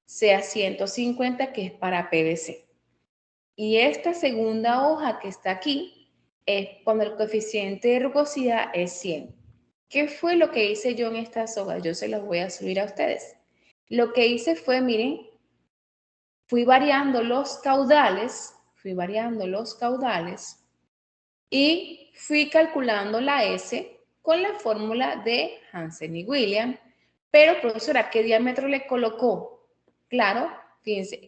sea 150, que es para PVC. Y esta segunda hoja que está aquí es cuando el coeficiente de rugosidad es 100. ¿Qué fue lo que hice yo en estas hojas? Yo se las voy a subir a ustedes. Lo que hice fue, miren, fui variando los caudales y fui calculando la S con la fórmula de Hansen y Williams. Pero, profesora, ¿qué diámetro le colocó? Claro, fíjense,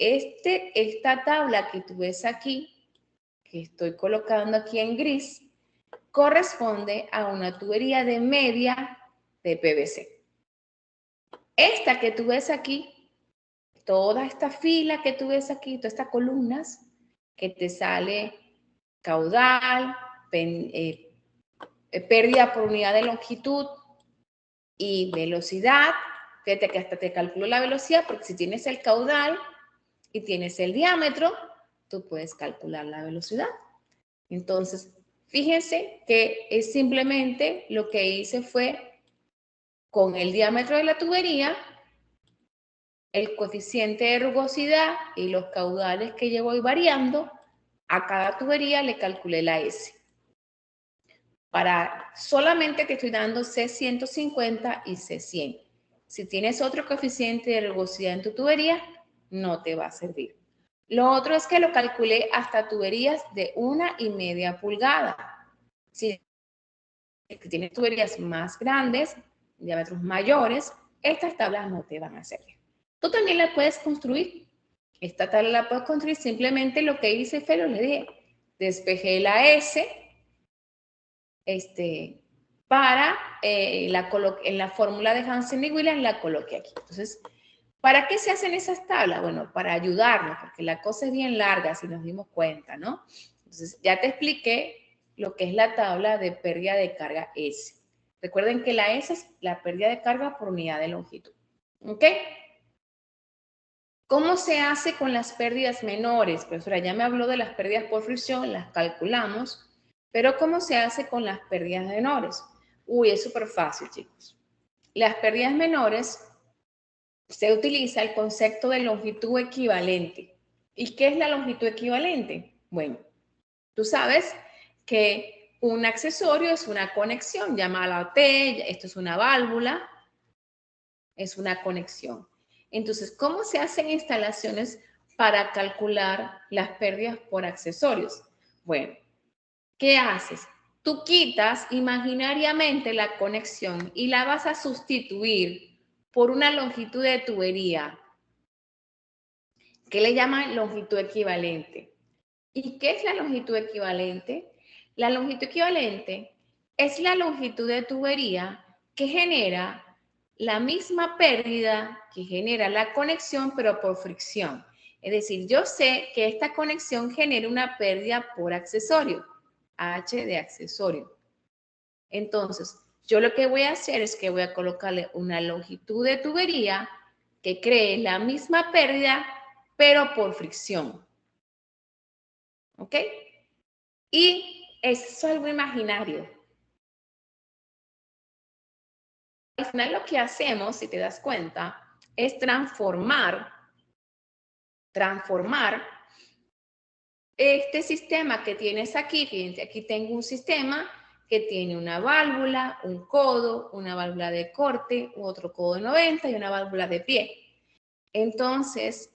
esta tabla que tú ves aquí, que estoy colocando aquí en gris, corresponde a una tubería de media de PVC. Esta que tú ves aquí, toda esta fila que tú ves aquí, todas estas columnas, que te sale caudal, pérdida por unidad de longitud y velocidad. Fíjate que hasta te calculo la velocidad, porque si tienes el caudal y tienes el diámetro, tú puedes calcular la velocidad. Entonces, fíjense que es simplemente lo que hice fue con el diámetro de la tubería, el coeficiente de rugosidad y los caudales que yo voy variando, a cada tubería le calculé la S. Solamente te estoy dando C150 y C100. Si tienes otro coeficiente de rugosidad en tu tubería, no te va a servir. Lo otro es que lo calculé hasta tuberías de 1,5 pulgadas. Si tienes tuberías más grandes, diámetros mayores, estas tablas no te van a servir. Tú también la puedes construir. Esta tabla la puedes construir. Simplemente lo que hice fue, le dije, despejé la S, en la fórmula de Hansen y Williams la coloqué aquí. Entonces, ¿para qué se hacen esas tablas? Bueno, para ayudarnos, porque la cosa es bien larga, si nos dimos cuenta, ¿no? Entonces, ya te expliqué lo que es la tabla de pérdida de carga S. Recuerden que la S es la pérdida de carga por unidad de longitud. ¿Ok? ¿Cómo se hace con las pérdidas menores? Profesora, ya me habló de las pérdidas por fricción, las calculamos, pero ¿cómo se hace con las pérdidas menores? Uy, es súper fácil, chicos. Las pérdidas menores, se utiliza el concepto de longitud equivalente. ¿Y qué es la longitud equivalente? Bueno, tú sabes que un accesorio es una conexión, llámala T, esto es una válvula, es una conexión. Entonces, ¿cómo se hacen instalaciones para calcular las pérdidas por accesorios? Bueno, ¿qué haces? Tú quitas imaginariamente la conexión y la vas a sustituir por una longitud de tubería, que le llaman longitud equivalente. ¿Y qué es la longitud equivalente? La longitud equivalente es la longitud de tubería que genera la misma pérdida que genera la conexión, pero por fricción. Es decir, yo sé que esta conexión genera una pérdida por accesorio, H de accesorio. Entonces, yo lo que voy a hacer es que voy a colocarle una longitud de tubería que cree la misma pérdida, pero por fricción. ¿Ok? Y eso es algo imaginario. Al final lo que hacemos, si te das cuenta, es transformar este sistema que tienes aquí. Fíjense, aquí tengo un sistema que tiene una válvula, un codo, una válvula de corte, otro codo de 90 y una válvula de pie. Entonces,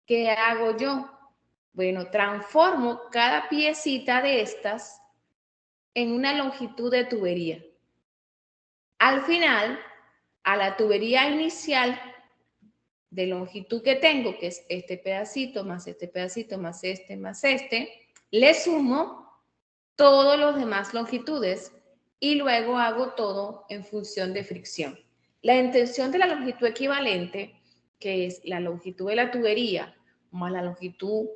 ¿qué hago yo? Bueno, transformo cada piecita de estas en una longitud de tubería. Al final, a la tubería inicial de longitud que tengo, que es este pedacito, más este pedacito, más este, le sumo todos los demás longitudes y luego hago todo en función de fricción. La intención de la longitud equivalente, que es la longitud de la tubería más la longitud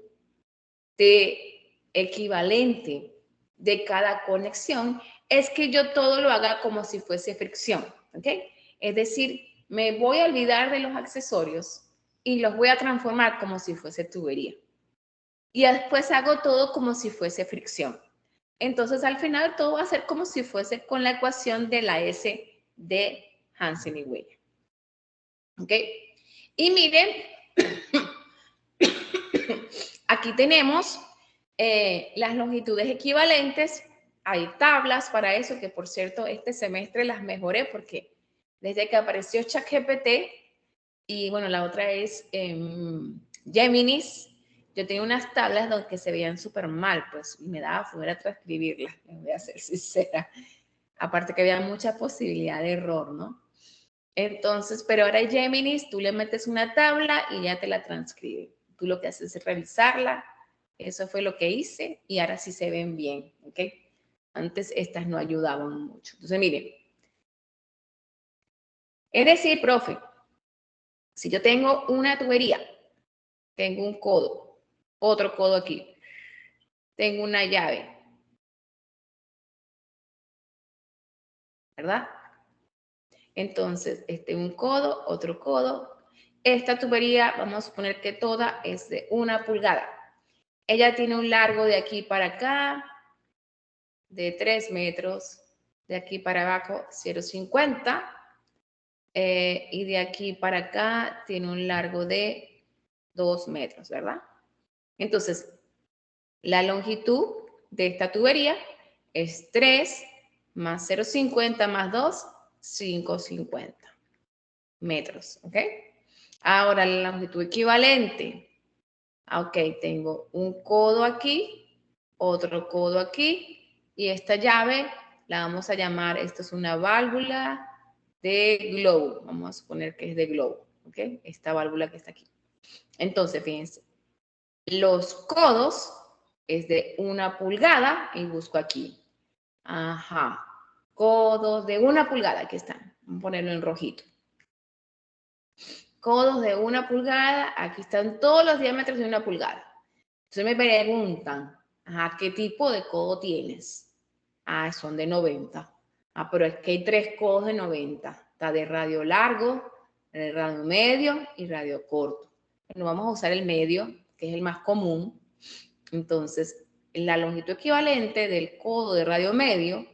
de equivalente de cada conexión, es que yo todo lo haga como si fuese fricción, ¿ok? Es decir, me voy a olvidar de los accesorios y los voy a transformar como si fuese tubería. Y después hago todo como si fuese fricción. Entonces, al final, todo va a ser como si fuese con la ecuación de la S de Hansen y Wheeler. ¿Ok? Y miren, aquí tenemos las longitudes equivalentes. Hay tablas para eso, que por cierto, este semestre las mejoré porque desde que apareció ChatGPT y bueno, la otra es Géminis, yo tenía unas tablas donde se veían súper mal, pues, y me daba fuera transcribirlas, les voy a ser sincera. Aparte que había mucha posibilidad de error, ¿no? Entonces, pero ahora en Géminis, tú le metes una tabla y ya te la transcribe. Tú lo que haces es revisarla. Eso fue lo que hice y ahora sí se ven bien, ¿ok? Antes estas no ayudaban mucho. Entonces, miren. Es decir, profe, si yo tengo una tubería, tengo un codo, otro codo aquí, tengo una llave, ¿verdad? Entonces, un codo, otro codo. Esta tubería, vamos a suponer que toda es de 1 pulgada. Ella tiene un largo de aquí para acá, de 3 metros, de aquí para abajo 0,50, y de aquí para acá tiene un largo de 2 metros, ¿verdad? Entonces, la longitud de esta tubería es 3 más 0,50 más 2, 5,50 metros, ¿ok? Ahora, la longitud equivalente. Ok, tengo un codo aquí, otro codo aquí, y esta llave la vamos a llamar, esto es una válvula de globo. Vamos a suponer que es de globo, ¿ok? Esta válvula que está aquí. Entonces, fíjense, los codos es de 1 pulgada y busco aquí. Ajá, codos de 1 pulgada, aquí están. Vamos a ponerlo en rojito. Codos de 1 pulgada, aquí están todos los diámetros de 1 pulgada. Entonces me preguntan, ajá, ¿qué tipo de codo tienes? Ah, son de 90. Ah, pero es que hay 3 codos de 90. Está de radio largo, de radio medio y radio corto. Bueno, vamos a usar el medio, que es el más común. Entonces, la longitud equivalente del codo de radio medio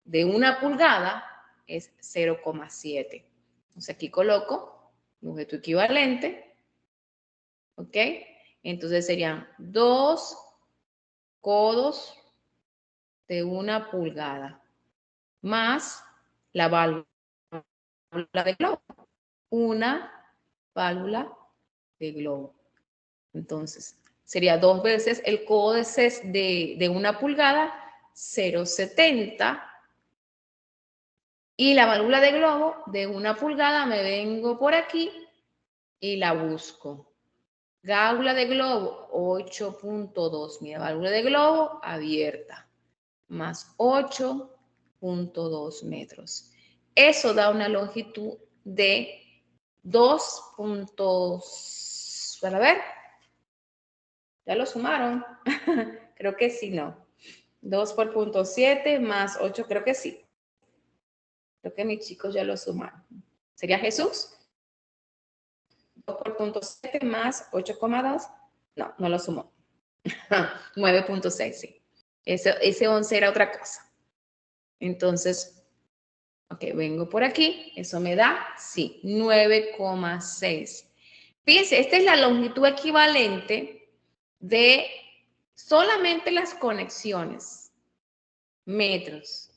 de 1 pulgada es 0,7. Entonces aquí coloco longitud equivalente, ¿ok? Entonces serían 2 codos de 1 pulgada más la válvula de globo. Una válvula de globo. Entonces, sería 2 veces el codo de 1 pulgada, 0,70. Y la válvula de globo de 1 pulgada, me vengo por aquí y la busco. Válvula de globo, 8,2. Mira, válvula de globo abierta, más 8,2 metros. Eso da una longitud de 2 puntos. Para ver, ¿ya lo sumaron? Creo que sí, no. 2 por 0,7 más 8, creo que sí. Creo que mis chicos ya lo sumaron. ¿Sería Jesús? 2 por 0,7 más 8,2. No, no lo sumó. 9,6, sí. Ese 11 era otra cosa. Entonces, ok, vengo por aquí. Eso me da, sí, 9,6. Fíjense, esta es la longitud equivalente de solamente las conexiones. Metros.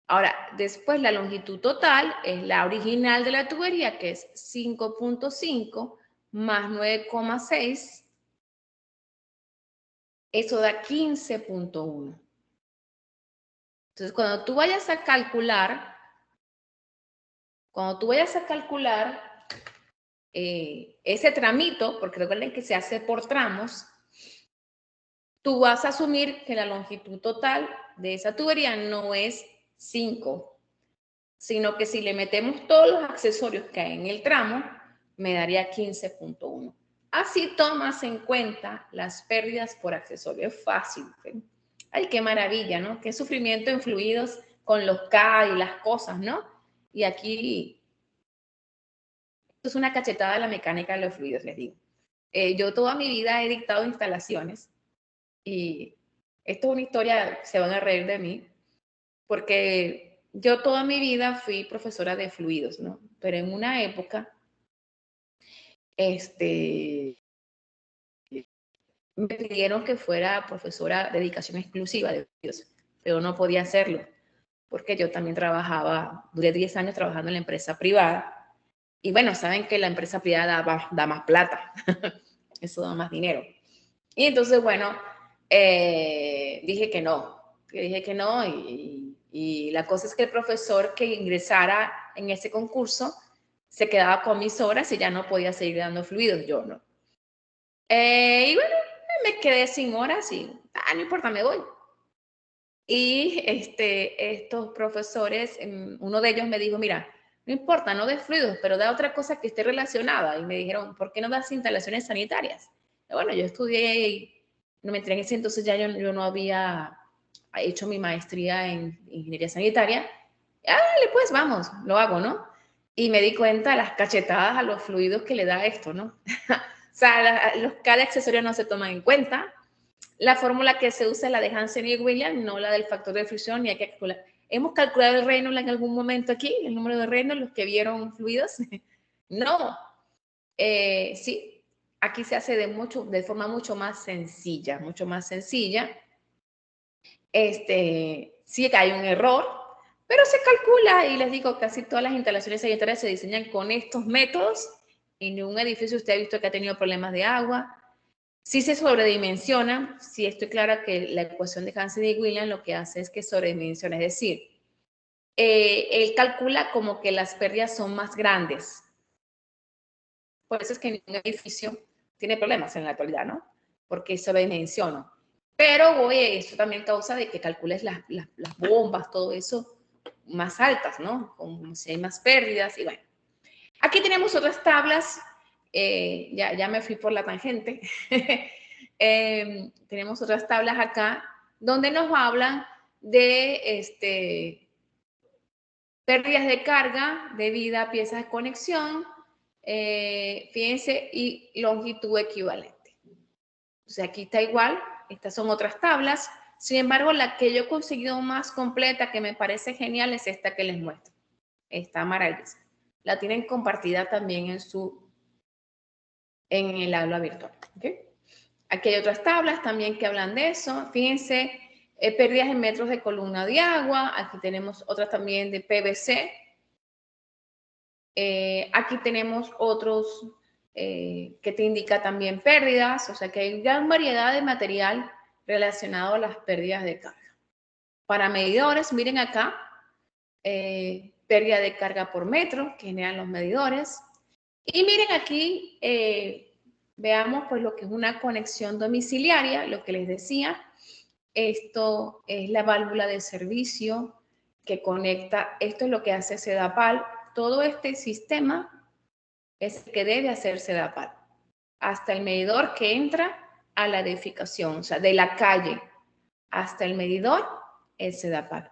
Ahora, después la longitud total es la original de la tubería, que es 5,5 más 9,6. Eso da 15,1. Entonces, cuando tú vayas a calcular Cuando tú vayas a calcular ese tramito, porque recuerden que se hace por tramos, tú vas a asumir que la longitud total de esa tubería no es 5, sino que si le metemos todos los accesorios que hay en el tramo, me daría 15.1. Así tomas en cuenta las pérdidas por accesorio. Es fácil. ¿Sí? Ay, qué maravilla, ¿no? Qué sufrimiento en fluidos con los K y las cosas, ¿no? Y aquí, esto es una cachetada de la mecánica de los fluidos, les digo. Yo toda mi vida he dictado instalaciones y esto es una historia, se van a reír de mí, porque yo toda mi vida fui profesora de fluidos, ¿no? Pero en una época, me pidieron que fuera profesora de dedicación exclusiva de fluidos, pero no podía hacerlo, porque yo también duré 10 años trabajando en la empresa privada, y bueno, saben que la empresa privada da más plata, eso da más dinero. Y entonces, bueno, dije que no, y la cosa es que el profesor que ingresara en ese concurso se quedaba con mis horas y ya no podía seguir dando fluidos, yo no. Y bueno, me quedé sin horas y no importa, me voy. Y estos profesores, uno de ellos me dijo, mira, no importa, no des fluidos, pero da otra cosa que esté relacionada. Y me dijeron, ¿por qué no das instalaciones sanitarias? Y bueno, yo estudié y no me entré en ese entonces, ya yo no había hecho mi maestría en ingeniería sanitaria. Dale, pues vamos, lo hago, ¿no? Y me di cuenta de las cachetadas a los fluidos que le da esto, ¿no? O sea, cada accesorio no se toma en cuenta. La fórmula que se usa es la de Hansen y Williams, no la del factor de fricción, ni hay que calcular. ¿Hemos calculado el Reynolds en algún momento aquí? ¿El número de Reynolds, los que vieron fluidos? No. Sí, aquí se hace de forma mucho más sencilla, mucho más sencilla. Sí que hay un error, pero se calcula y les digo, casi todas las instalaciones sanitarias se diseñan con estos métodos. En ningún edificio usted ha visto que ha tenido problemas de agua. Si se sobredimensiona, sí estoy clara que la ecuación de Hansen y Williams lo que hace es que sobredimensiona, es decir, él calcula como que las pérdidas son más grandes. Por eso es que ningún edificio tiene problemas en la actualidad, ¿no? Porque sobredimensiona. Pero esto también causa de que calcules las bombas, todo eso, más altas, ¿no? Como si hay más pérdidas y bueno. Aquí tenemos otras tablas. Ya me fui por la tangente. Tenemos otras tablas acá donde nos hablan de pérdidas de carga debido a piezas de conexión, fíjense, y longitud equivalente. O sea, aquí está igual, estas son otras tablas. Sin embargo, la que yo he conseguido más completa, que me parece genial, es esta que les muestro. Está maravillosa. La tienen compartida también en el aula virtual. ¿Okay? Aquí hay otras tablas también que hablan de eso. Fíjense, pérdidas en metros de columna de agua. Aquí tenemos otras también de PVC. Aquí tenemos otros que te indica también pérdidas. O sea que hay gran variedad de material relacionado a las pérdidas de carga. Para medidores, miren acá, pérdida de carga por metro que generan los medidores. Y miren aquí, veamos pues lo que es una conexión domiciliaria, lo que les decía. Esto es la válvula de servicio que conecta, esto es lo que hace Sedapal. Todo este sistema es el que debe hacer Sedapal. Hasta el medidor que entra a la edificación, o sea, de la calle hasta el medidor es Sedapal.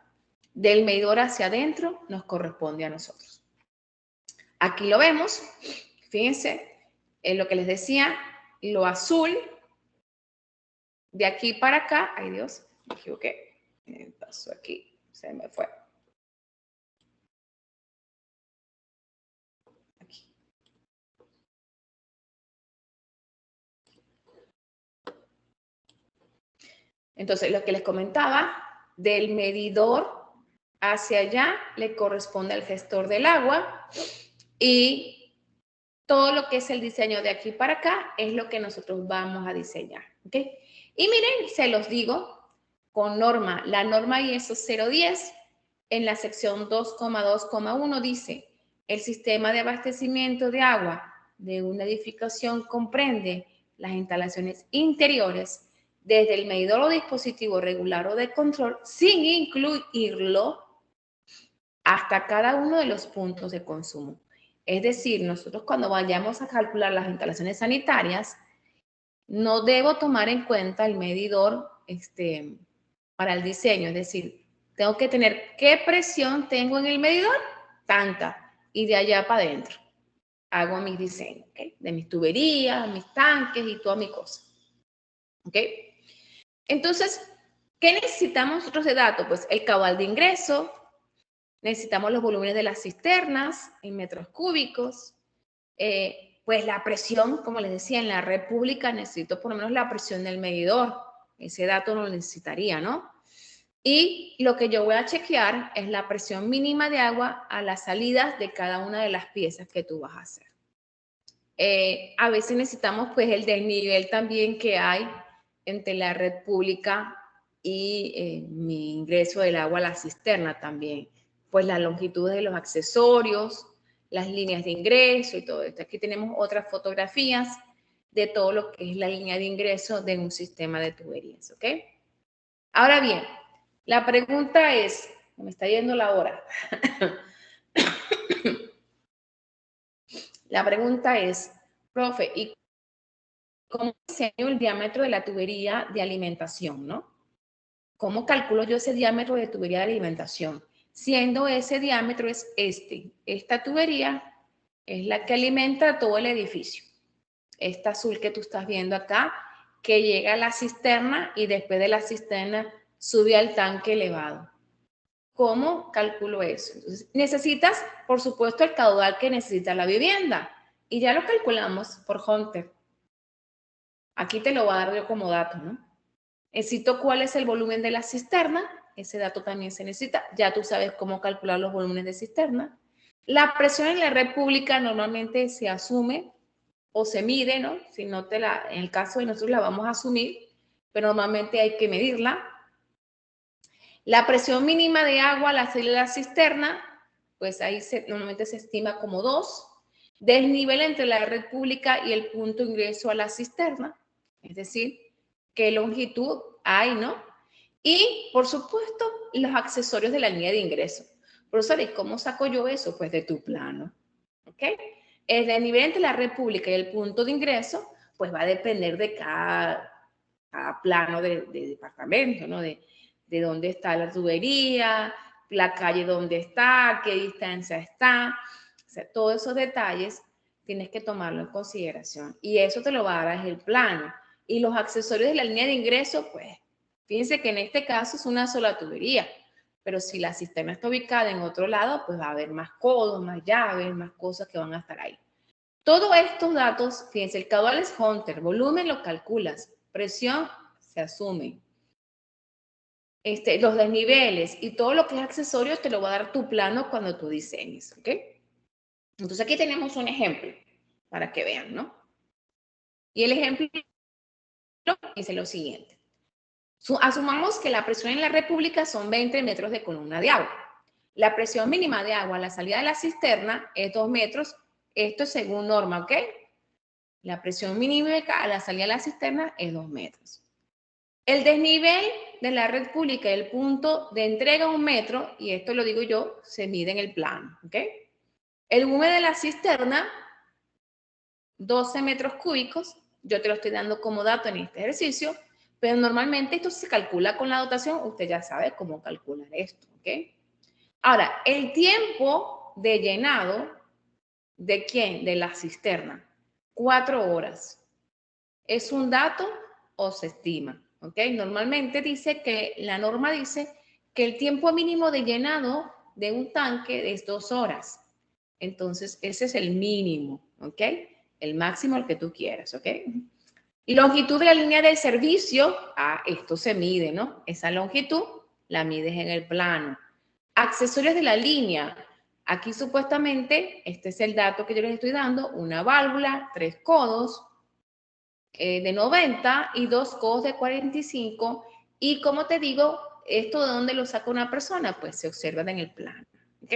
Del medidor hacia adentro nos corresponde a nosotros. Aquí lo vemos, fíjense, en lo que les decía, lo azul, de aquí para acá, ay Dios, me equivoqué, me pasó aquí, se me fue. Aquí. Entonces, lo que les comentaba, del medidor hacia allá le corresponde al gestor del agua y todo lo que es el diseño de aquí para acá es lo que nosotros vamos a diseñar. ¿Okay? Y miren, se los digo con norma. La norma ISO 010 en la sección 2,2,1 dice El sistema de abastecimiento de agua de una edificación comprende las instalaciones interiores desde el medidor o dispositivo regular o de control, sin incluirlo hasta cada uno de los puntos de consumo. Es decir, nosotros cuando vayamos a calcular las instalaciones sanitarias, no debo tomar en cuenta el medidor para el diseño. Es decir, tengo que tener qué presión tengo en el medidor, tanta, y de allá para adentro hago mi diseño, ¿okay? De mis tuberías, mis tanques y toda mi cosa. ¿Ok? Entonces, ¿qué necesitamos nosotros de datos? Pues el caudal de ingreso, necesitamos los volúmenes de las cisternas en metros cúbicos, pues la presión, como les decía, en la red pública necesito por lo menos la presión del medidor, ese dato lo necesitaría, ¿no? Y lo que yo voy a chequear es la presión mínima de agua a las salidas de cada una de las piezas que tú vas a hacer. A veces necesitamos pues el desnivel también que hay entre la red pública y mi ingreso del agua a la cisterna también. Pues las longitudes de los accesorios, las líneas de ingreso y todo esto. Aquí tenemos otras fotografías de todo lo que es la línea de ingreso de un sistema de tuberías, ¿ok? Ahora bien, la pregunta es, me está yendo la hora. La pregunta es, profe, ¿y cómo diseño el diámetro de la tubería de alimentación, no? ¿Cómo calculo yo ese diámetro de tubería de alimentación? Siendo ese diámetro es esta tubería es la que alimenta todo el edificio. Esta azul que tú estás viendo acá, que llega a la cisterna y después de la cisterna sube al tanque elevado. ¿Cómo calculo eso? Entonces, necesitas, por supuesto, el caudal que necesita la vivienda. Y ya lo calculamos por Hunter. Aquí te lo voy a dar yo como dato, ¿no? Necesito cuál es el volumen de la cisterna. Ese dato también se necesita. Ya tú sabes cómo calcular los volúmenes de cisterna. La presión en la red pública normalmente se asume o se mide, ¿no? Si no en el caso de nosotros la vamos a asumir, pero normalmente hay que medirla. La presión mínima de agua a la salida de la cisterna, pues ahí normalmente se estima como 2. Desnivel entre la red pública y el punto de ingreso a la cisterna, es decir, qué longitud hay, ¿no? Y, por supuesto, los accesorios de la línea de ingreso. Profesor, ¿cómo saco yo eso? Pues de tu plano, ¿ok? El desnivel entre la red pública y el punto de ingreso, pues va a depender de cada plano de departamento, ¿no? De dónde está la tubería, la calle dónde está, qué distancia está. O sea, todos esos detalles tienes que tomarlo en consideración. Y eso te lo va a dar el plano. Y los accesorios de la línea de ingreso, pues, fíjense que en este caso es una sola tubería. Pero si la cisterna está ubicada en otro lado, pues va a haber más codos, más llaves, más cosas que van a estar ahí. Todos estos datos, fíjense, el caudal es Hunter, volumen lo calculas, presión se asume. Los desniveles y todo lo que es accesorio te lo va a dar tu plano cuando tú diseñes, ¿ok? Entonces aquí tenemos un ejemplo para que vean, ¿no? Y el ejemplo dice lo siguiente. Asumamos que la presión en la república son 20 metros de columna de agua. La presión mínima de agua a la salida de la cisterna es 2 metros. Esto es según norma, ¿ok? La presión mínima a la salida de la cisterna es 2 metros. El desnivel de la red pública y el punto de entrega 1 metro, y esto lo digo yo, se mide en el plano, ¿ok? El volumen de la cisterna, 12 metros cúbicos, yo te lo estoy dando como dato en este ejercicio, pero normalmente esto se calcula con la dotación, usted ya sabe cómo calcular esto, ¿ok? Ahora, el tiempo de llenado, ¿de quién? De la cisterna, 4 horas. ¿Es un dato o se estima? ¿Ok? Normalmente dice que, la norma dice que el tiempo mínimo de llenado de un tanque es 2 horas. Entonces, ese es el mínimo, ¿ok? El máximo el que tú quieras, ¿ok? Y longitud de la línea del servicio, esto se mide, ¿no? Esa longitud la mides en el plano. Accesorios de la línea. Aquí supuestamente, este es el dato que yo les estoy dando, una válvula, 3 codos, de 90 y 2 codos de 45. Y como te digo, ¿esto de dónde lo saca una persona? Pues se observa en el plano. ¿Ok?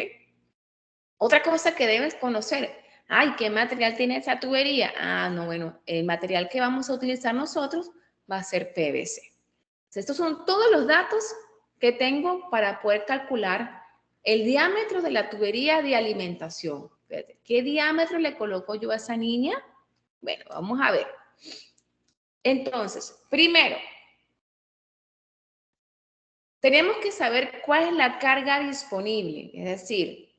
Otra cosa que debes conocer, ay, ¿qué material tiene esa tubería? Ah, no, bueno, el material que vamos a utilizar nosotros va a ser PVC. Estos son todos los datos que tengo para poder calcular el diámetro de la tubería de alimentación. ¿Qué diámetro le coloco yo a esa niña? Bueno, vamos a ver. Entonces, primero, tenemos que saber cuál es la carga disponible, es decir,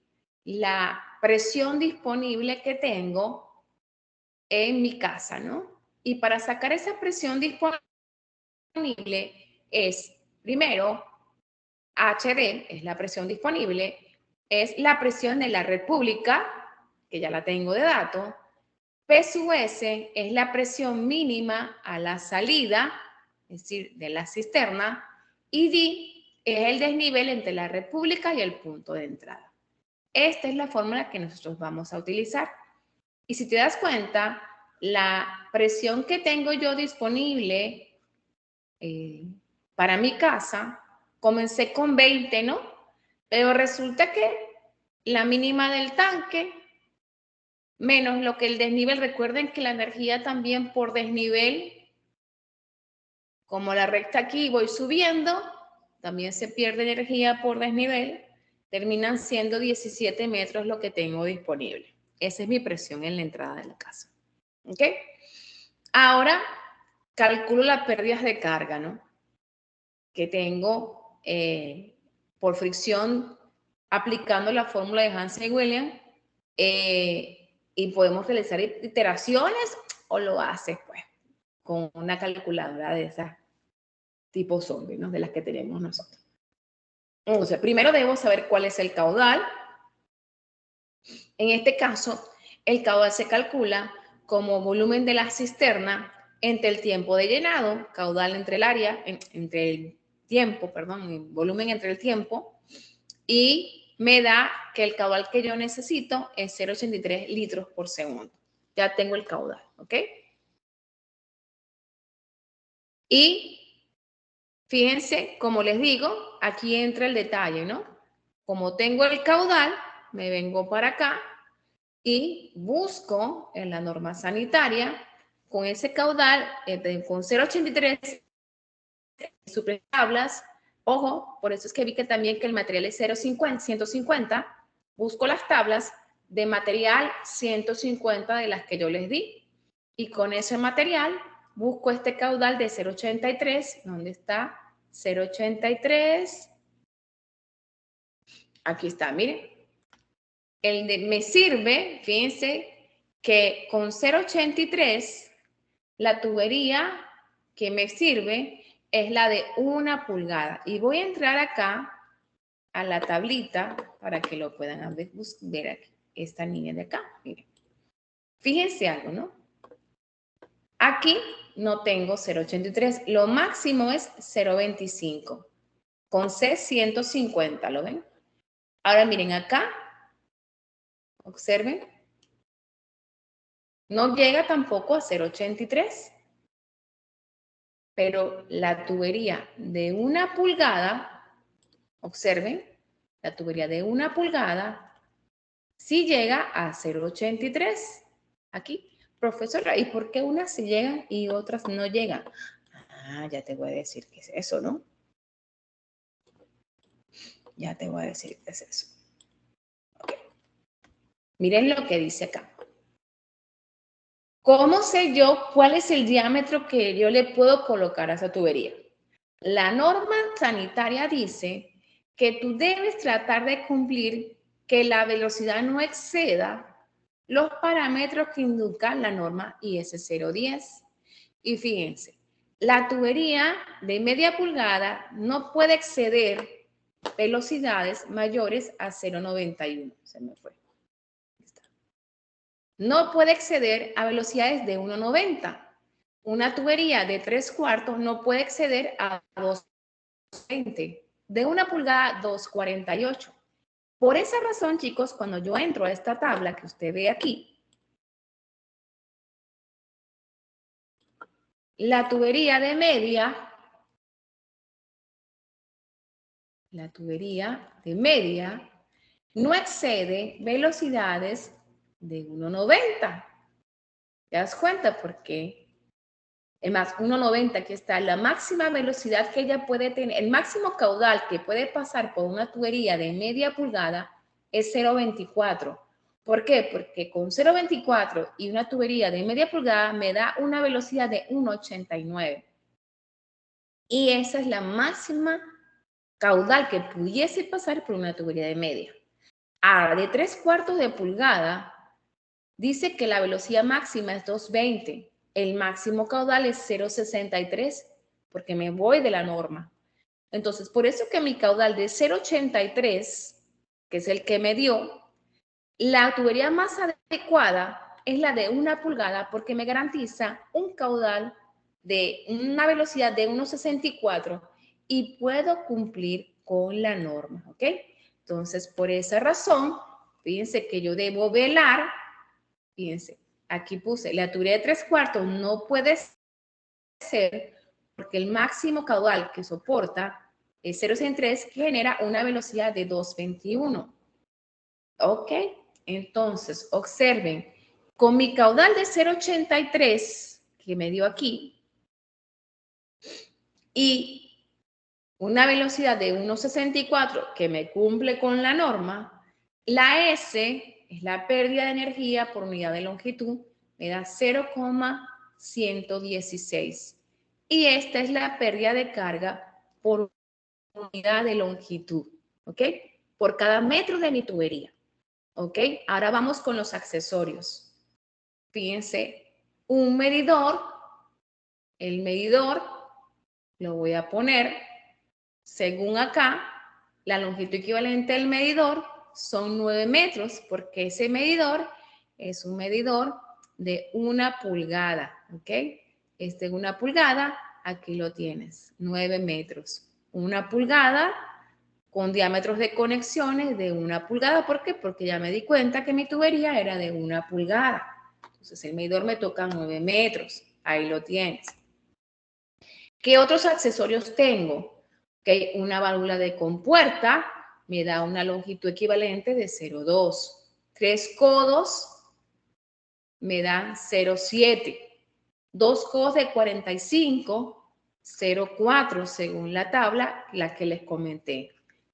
la presión disponible que tengo en mi casa, ¿no? Y para sacar esa presión disponible es, primero, HD, es la presión disponible, es la presión de la red pública, que ya la tengo de dato. P sub S es la presión mínima a la salida, es decir, de la cisterna, y D es el desnivel entre la red pública y el punto de entrada. Esta es la fórmula que nosotros vamos a utilizar. Y si te das cuenta, la presión que tengo yo disponible para mi casa, comencé con 20, ¿no? Pero resulta que la mínima del tanque menos lo que el desnivel, recuerden que la energía también por desnivel, como la recta aquí voy subiendo, también se pierde energía por desnivel, terminan siendo 17 metros lo que tengo disponible. Esa es mi presión en la entrada de la casa. ¿Ok? Ahora calculo las pérdidas de carga, ¿no? Que tengo por fricción aplicando la fórmula de Hansen y Williams. Y podemos realizar iteraciones o lo haces pues con una calculadora de esas tipo zombie, ¿no? De las que tenemos nosotros. Entonces, primero debo saber cuál es el caudal. En este caso, el caudal se calcula como volumen de la cisterna entre el tiempo de llenado, caudal entre el área, entre el tiempo, perdón, el volumen entre el tiempo, y me da que el caudal que yo necesito es 0,83 litros por segundo. Ya tengo el caudal, ¿ok? Y fíjense, como les digo, aquí entra el detalle, ¿no? Como tengo el caudal, me vengo para acá y busco en la norma sanitaria con ese caudal, con 0,83 super tablas. Ojo, por eso es que vi que también que el material es 150, busco las tablas de material 150 de las que yo les di y con ese material busco este caudal de 0,83. ¿Dónde está? 0,83. Aquí está, miren. Me sirve, fíjense, que con 0,83 la tubería que me sirve es la de 1 pulgada. Y voy a entrar acá a la tablita para que lo puedan ver aquí. Esta niña de acá, miren. Fíjense algo, ¿no? Aquí no tengo 0,83. Lo máximo es 0,25. Con C 150, ¿lo ven? Ahora miren acá. Observen. No llega tampoco a 0,83. Pero la tubería de 1 pulgada, observen, la tubería de 1 pulgada sí llega a 0,83. Aquí, profesora, ¿y por qué unas sí llegan y otras no llegan? Ah, ya te voy a decir qué es eso, ¿no? Ya te voy a decir qué es eso. Okay. Miren lo que dice acá. ¿Cómo sé yo cuál es el diámetro que yo le puedo colocar a esa tubería? La norma sanitaria dice que tú debes tratar de cumplir que la velocidad no exceda los parámetros que indica la norma IS 010. Y fíjense, la tubería de media pulgada no puede exceder velocidades mayores a 0,91. Se me fue. No puede exceder a velocidades de 1,90. Una tubería de 3/4 no puede exceder a 2,20. De 1 pulgada, 2,48. Por esa razón, chicos, cuando yo entro a esta tabla que usted ve aquí, la tubería de media no excede velocidades de 1,90. ¿Te das cuenta? Porque, es más, 1,90, aquí está, la máxima velocidad que ella puede tener, el máximo caudal que puede pasar por una tubería de media pulgada es 0,24. ¿Por qué? Porque con 0,24 y una tubería de media pulgada me da una velocidad de 1,89. Y esa es la máxima caudal que pudiese pasar por una tubería de media. Ahora, de 3/4 de pulgada, dice que la velocidad máxima es 2,20. El máximo caudal es 0,63, porque me voy de la norma. Entonces, por eso que mi caudal de 0,83, que es el que me dio, la tubería más adecuada es la de 1 pulgada, porque me garantiza un caudal de una velocidad de 1,64 y puedo cumplir con la norma, ¿ok? Entonces, por esa razón, fíjense que yo debo velar. Fíjense, aquí puse, la tubería de 3/4 no puede ser porque el máximo caudal que soporta es 0,63, que genera una velocidad de 2,21. ¿Ok? Entonces, observen, con mi caudal de 0,83 que me dio aquí y una velocidad de 1,64 que me cumple con la norma, la S es la pérdida de energía por unidad de longitud, me da 0,116. Y esta es la pérdida de carga por unidad de longitud, ¿ok? Por cada metro de mi tubería, ¿ok? Ahora vamos con los accesorios. Fíjense, un medidor, el medidor lo voy a poner según acá, la longitud equivalente del medidor son 9 metros, porque ese medidor es un medidor de 1 pulgada, ¿ok? Este es 1 pulgada, aquí lo tienes, 9 metros. 1 pulgada con diámetros de conexiones de 1 pulgada. ¿Por qué? Porque ya me di cuenta que mi tubería era de 1 pulgada. Entonces el medidor me toca 9 metros. Ahí lo tienes. ¿Qué otros accesorios tengo? Okay, una válvula de compuerta me da una longitud equivalente de 0,2. 3 codos me dan 0,7. 2 codos de 45, 0,4 según la tabla, la que les comenté.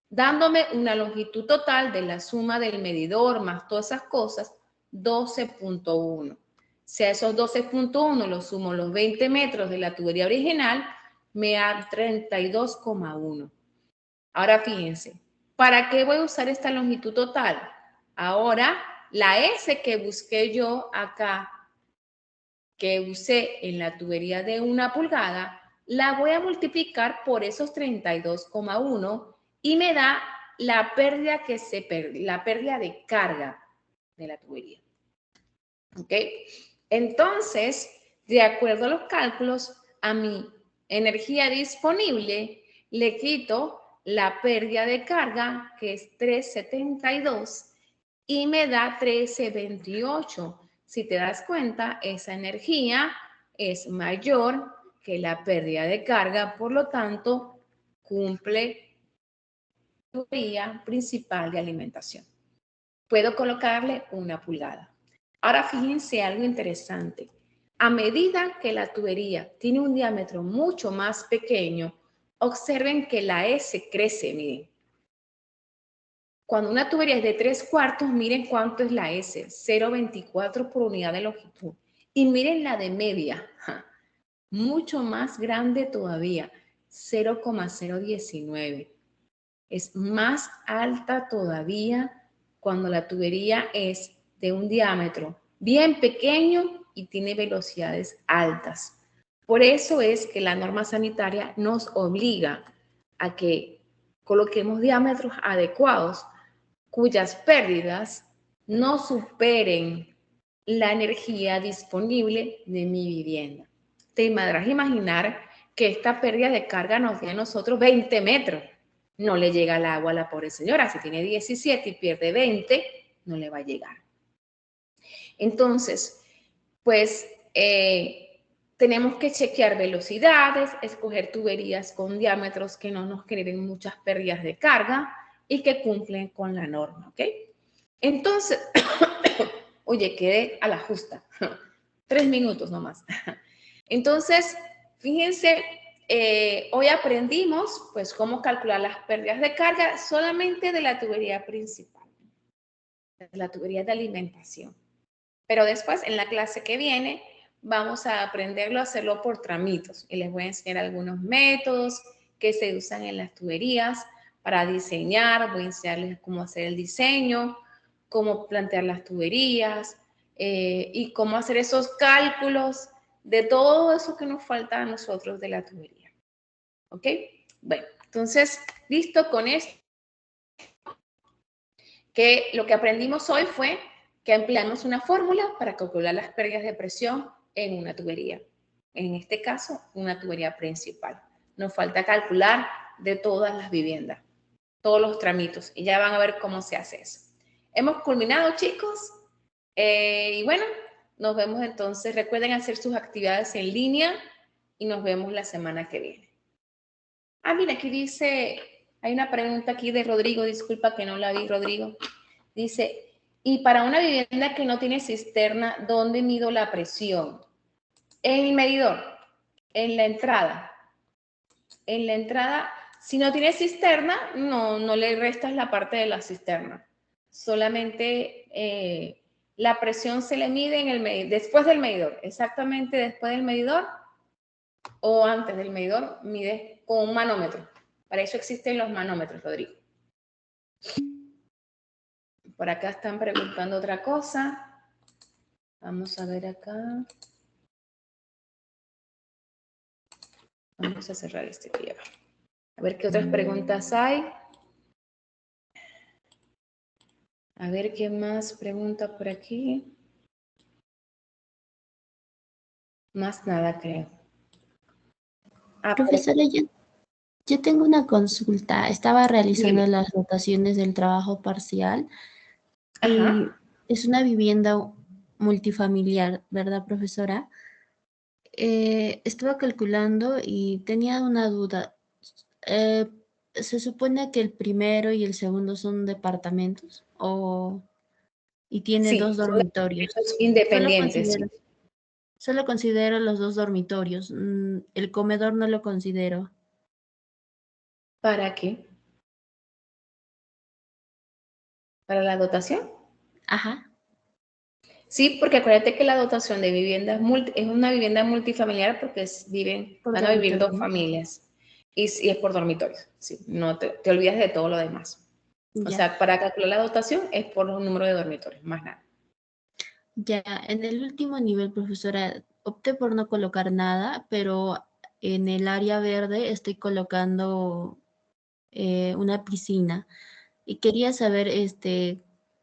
Dándome una longitud total de la suma del medidor más todas esas cosas, 12,1. Si a esos 12,1 los sumo los 20 metros de la tubería original, me da 32,1. Ahora fíjense, ¿para qué voy a usar esta longitud total? Ahora, la S que busqué yo acá, que usé en la tubería de 1 pulgada, la voy a multiplicar por esos 32,1 y me da la pérdida la pérdida de carga de la tubería. ¿Ok? Entonces, de acuerdo a los cálculos, a mi energía disponible le quito la pérdida de carga, que es 3,72, y me da 13,28. Si te das cuenta, esa energía es mayor que la pérdida de carga, por lo tanto, cumple la tubería principal de alimentación. Puedo colocarle 1 pulgada. Ahora fíjense algo interesante. A medida que la tubería tiene un diámetro mucho más pequeño, observen que la S crece, miren. Cuando una tubería es de 3/4, miren cuánto es la S, 0,24 por unidad de longitud. Y miren la de media, mucho más grande todavía, 0,019. Es más alta todavía cuando la tubería es de un diámetro bien pequeño y tiene velocidades altas. Por eso es que la norma sanitaria nos obliga a que coloquemos diámetros adecuados cuyas pérdidas no superen la energía disponible de mi vivienda. Te podrás imaginar que esta pérdida de carga nos da a nosotros 20 metros. No le llega el agua a la pobre señora. Si tiene 17 y pierde 20, no le va a llegar. Entonces, pues tenemos que chequear velocidades, escoger tuberías con diámetros que no nos generen muchas pérdidas de carga y que cumplen con la norma, ¿ok? Entonces, oye, quedé a la justa, 3 minutos nomás. Entonces, fíjense, hoy aprendimos pues cómo calcular las pérdidas de carga solamente de la tubería principal, de la tubería de alimentación. Pero después, en la clase que viene, vamos a aprenderlo a hacerlo por tramitos. Y les voy a enseñar algunos métodos que se usan en las tuberías para diseñar. Voy a enseñarles cómo hacer el diseño, cómo plantear las tuberías y cómo hacer esos cálculos de todo eso que nos falta a nosotros de la tubería. ¿Ok? Bueno, entonces, listo con esto. Que lo que aprendimos hoy fue que empleamos una fórmula para calcular las pérdidas de presión en una tubería. En este caso, una tubería principal. Nos falta calcular de todas las viviendas, todos los tramitos, y ya van a ver cómo se hace eso. Hemos culminado, chicos, y bueno, nos vemos entonces. Recuerden hacer sus actividades en línea y nos vemos la semana que viene. Ah, mira, aquí dice, hay una pregunta aquí de Rodrigo, disculpa que no la vi, Rodrigo. Dice, y para una vivienda que no tiene cisterna, ¿dónde mido la presión? En el medidor, en la entrada. En la entrada, si no tiene cisterna, no le restas la parte de la cisterna. Solamente la presión se le mide en el después del medidor. Exactamente después del medidor o antes del medidor, mides con un manómetro. Para eso existen los manómetros, Rodrigo. Por acá están preguntando otra cosa. Vamos a ver acá. Vamos a cerrar este que lleva. A ver qué otras preguntas hay. A ver qué más pregunta por aquí. Más nada, creo. Profesora, yo tengo una consulta. Estaba realizando las rotaciones del trabajo parcial y es una vivienda multifamiliar, ¿verdad, profesora? Estaba calculando y tenía una duda. ¿Se supone que el primero y el segundo son departamentos y tiene Sí, dos dormitorios? independientes. Solo considero los 2 dormitorios. El comedor no lo considero. ¿Para qué? ¿Para la dotación? Ajá. Sí, porque acuérdate que la dotación de viviendas es una vivienda multifamiliar porque van a vivir 2 familias y es por dormitorios. Sí, no te olvidas de todo lo demás. O sea, para calcular la dotación es por un número de dormitorios, más nada. Ya, en el último nivel, profesora, opté por no colocar nada, pero en el área verde estoy colocando una piscina y quería saber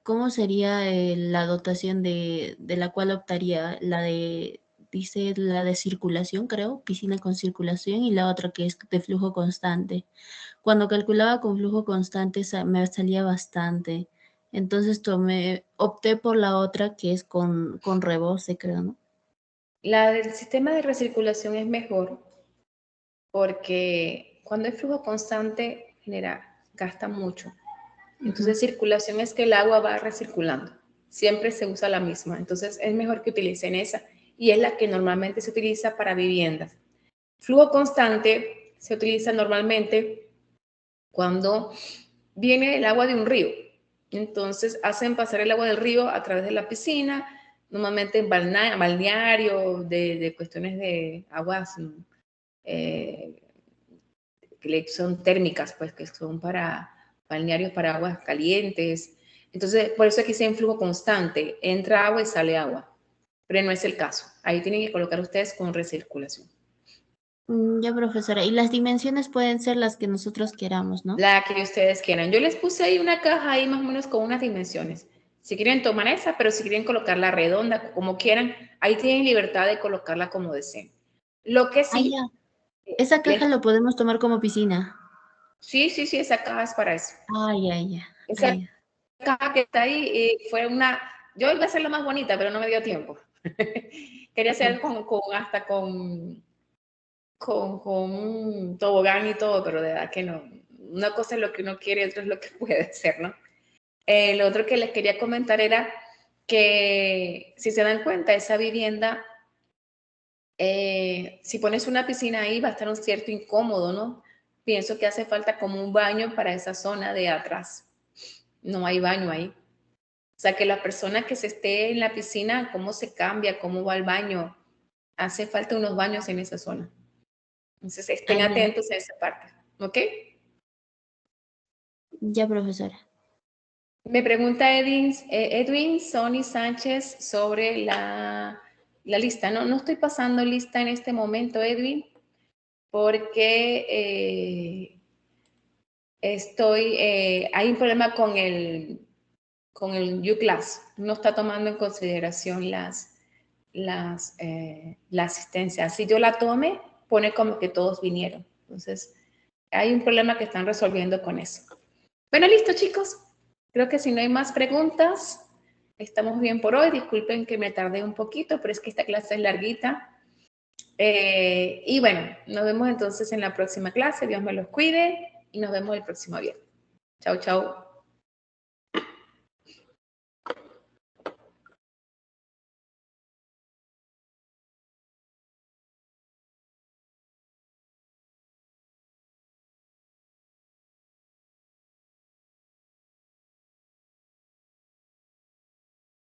cómo sería la dotación de la cual optaría, dice la de circulación, creo, piscina con circulación, y la otra que es de flujo constante. Cuando calculaba con flujo constante me salía bastante. Entonces opté por la otra que es con rebose, creo, ¿no? La del sistema de recirculación es mejor porque cuando hay flujo constante gasta mucho. Entonces, circulación es que el agua va recirculando. Siempre se usa la misma. Entonces, es mejor que utilicen esa y es la que normalmente se utiliza para viviendas. Flujo constante se utiliza normalmente cuando viene el agua de un río. Entonces, hacen pasar el agua del río a través de la piscina, normalmente en balneario, de cuestiones de aguas que son térmicas, pues que son para balnearios para aguas calientes. Entonces, por eso aquí se en flujo constante, entra agua y sale agua, pero no es el caso. Ahí tienen que colocar ustedes con recirculación. Ya, profesora, y las dimensiones pueden ser las que nosotros queramos, ¿no? La que ustedes quieran. Yo les puse ahí una caja ahí más o menos con unas dimensiones. Si quieren tomar esa, pero si quieren colocarla redonda, como quieran, ahí tienen libertad de colocarla como deseen. Lo que sí... Esa caja lo podemos tomar como piscina. Sí, esa caja es para eso. Ya. Esa caja que está ahí fue yo iba a hacerla más bonita, pero no me dio tiempo. Quería hacer hasta con un tobogán y todo, pero de verdad que no una cosa es lo que uno quiere y otra es lo que puede ser, ¿no? Lo otro que les quería comentar era que, si se dan cuenta, esa vivienda, si pones una piscina ahí, va a estar un cierto incómodo, ¿no? Pienso que hace falta como un baño para esa zona de atrás. No hay baño ahí. O sea, que la persona que se esté en la piscina, cómo se cambia, cómo va al baño, hace falta unos baños en esa zona. Entonces, estén Ya. atentos a esa parte, ¿ok? Ya, profesora. Me pregunta Edwin Sonny Sánchez sobre la lista. No estoy pasando lista en este momento, Edwin, porque hay un problema con el UClass. No está tomando en consideración la asistencia. Si yo la tome, pone como que todos vinieron. Entonces, hay un problema que están resolviendo con eso. Bueno, listo, chicos. Creo que si no hay más preguntas, estamos bien por hoy. Disculpen que me tardé un poquito, pero es que esta clase es larguita. Y bueno, nos vemos entonces en la próxima clase. Dios me los cuide y nos vemos el próximo viernes. Chao, chao.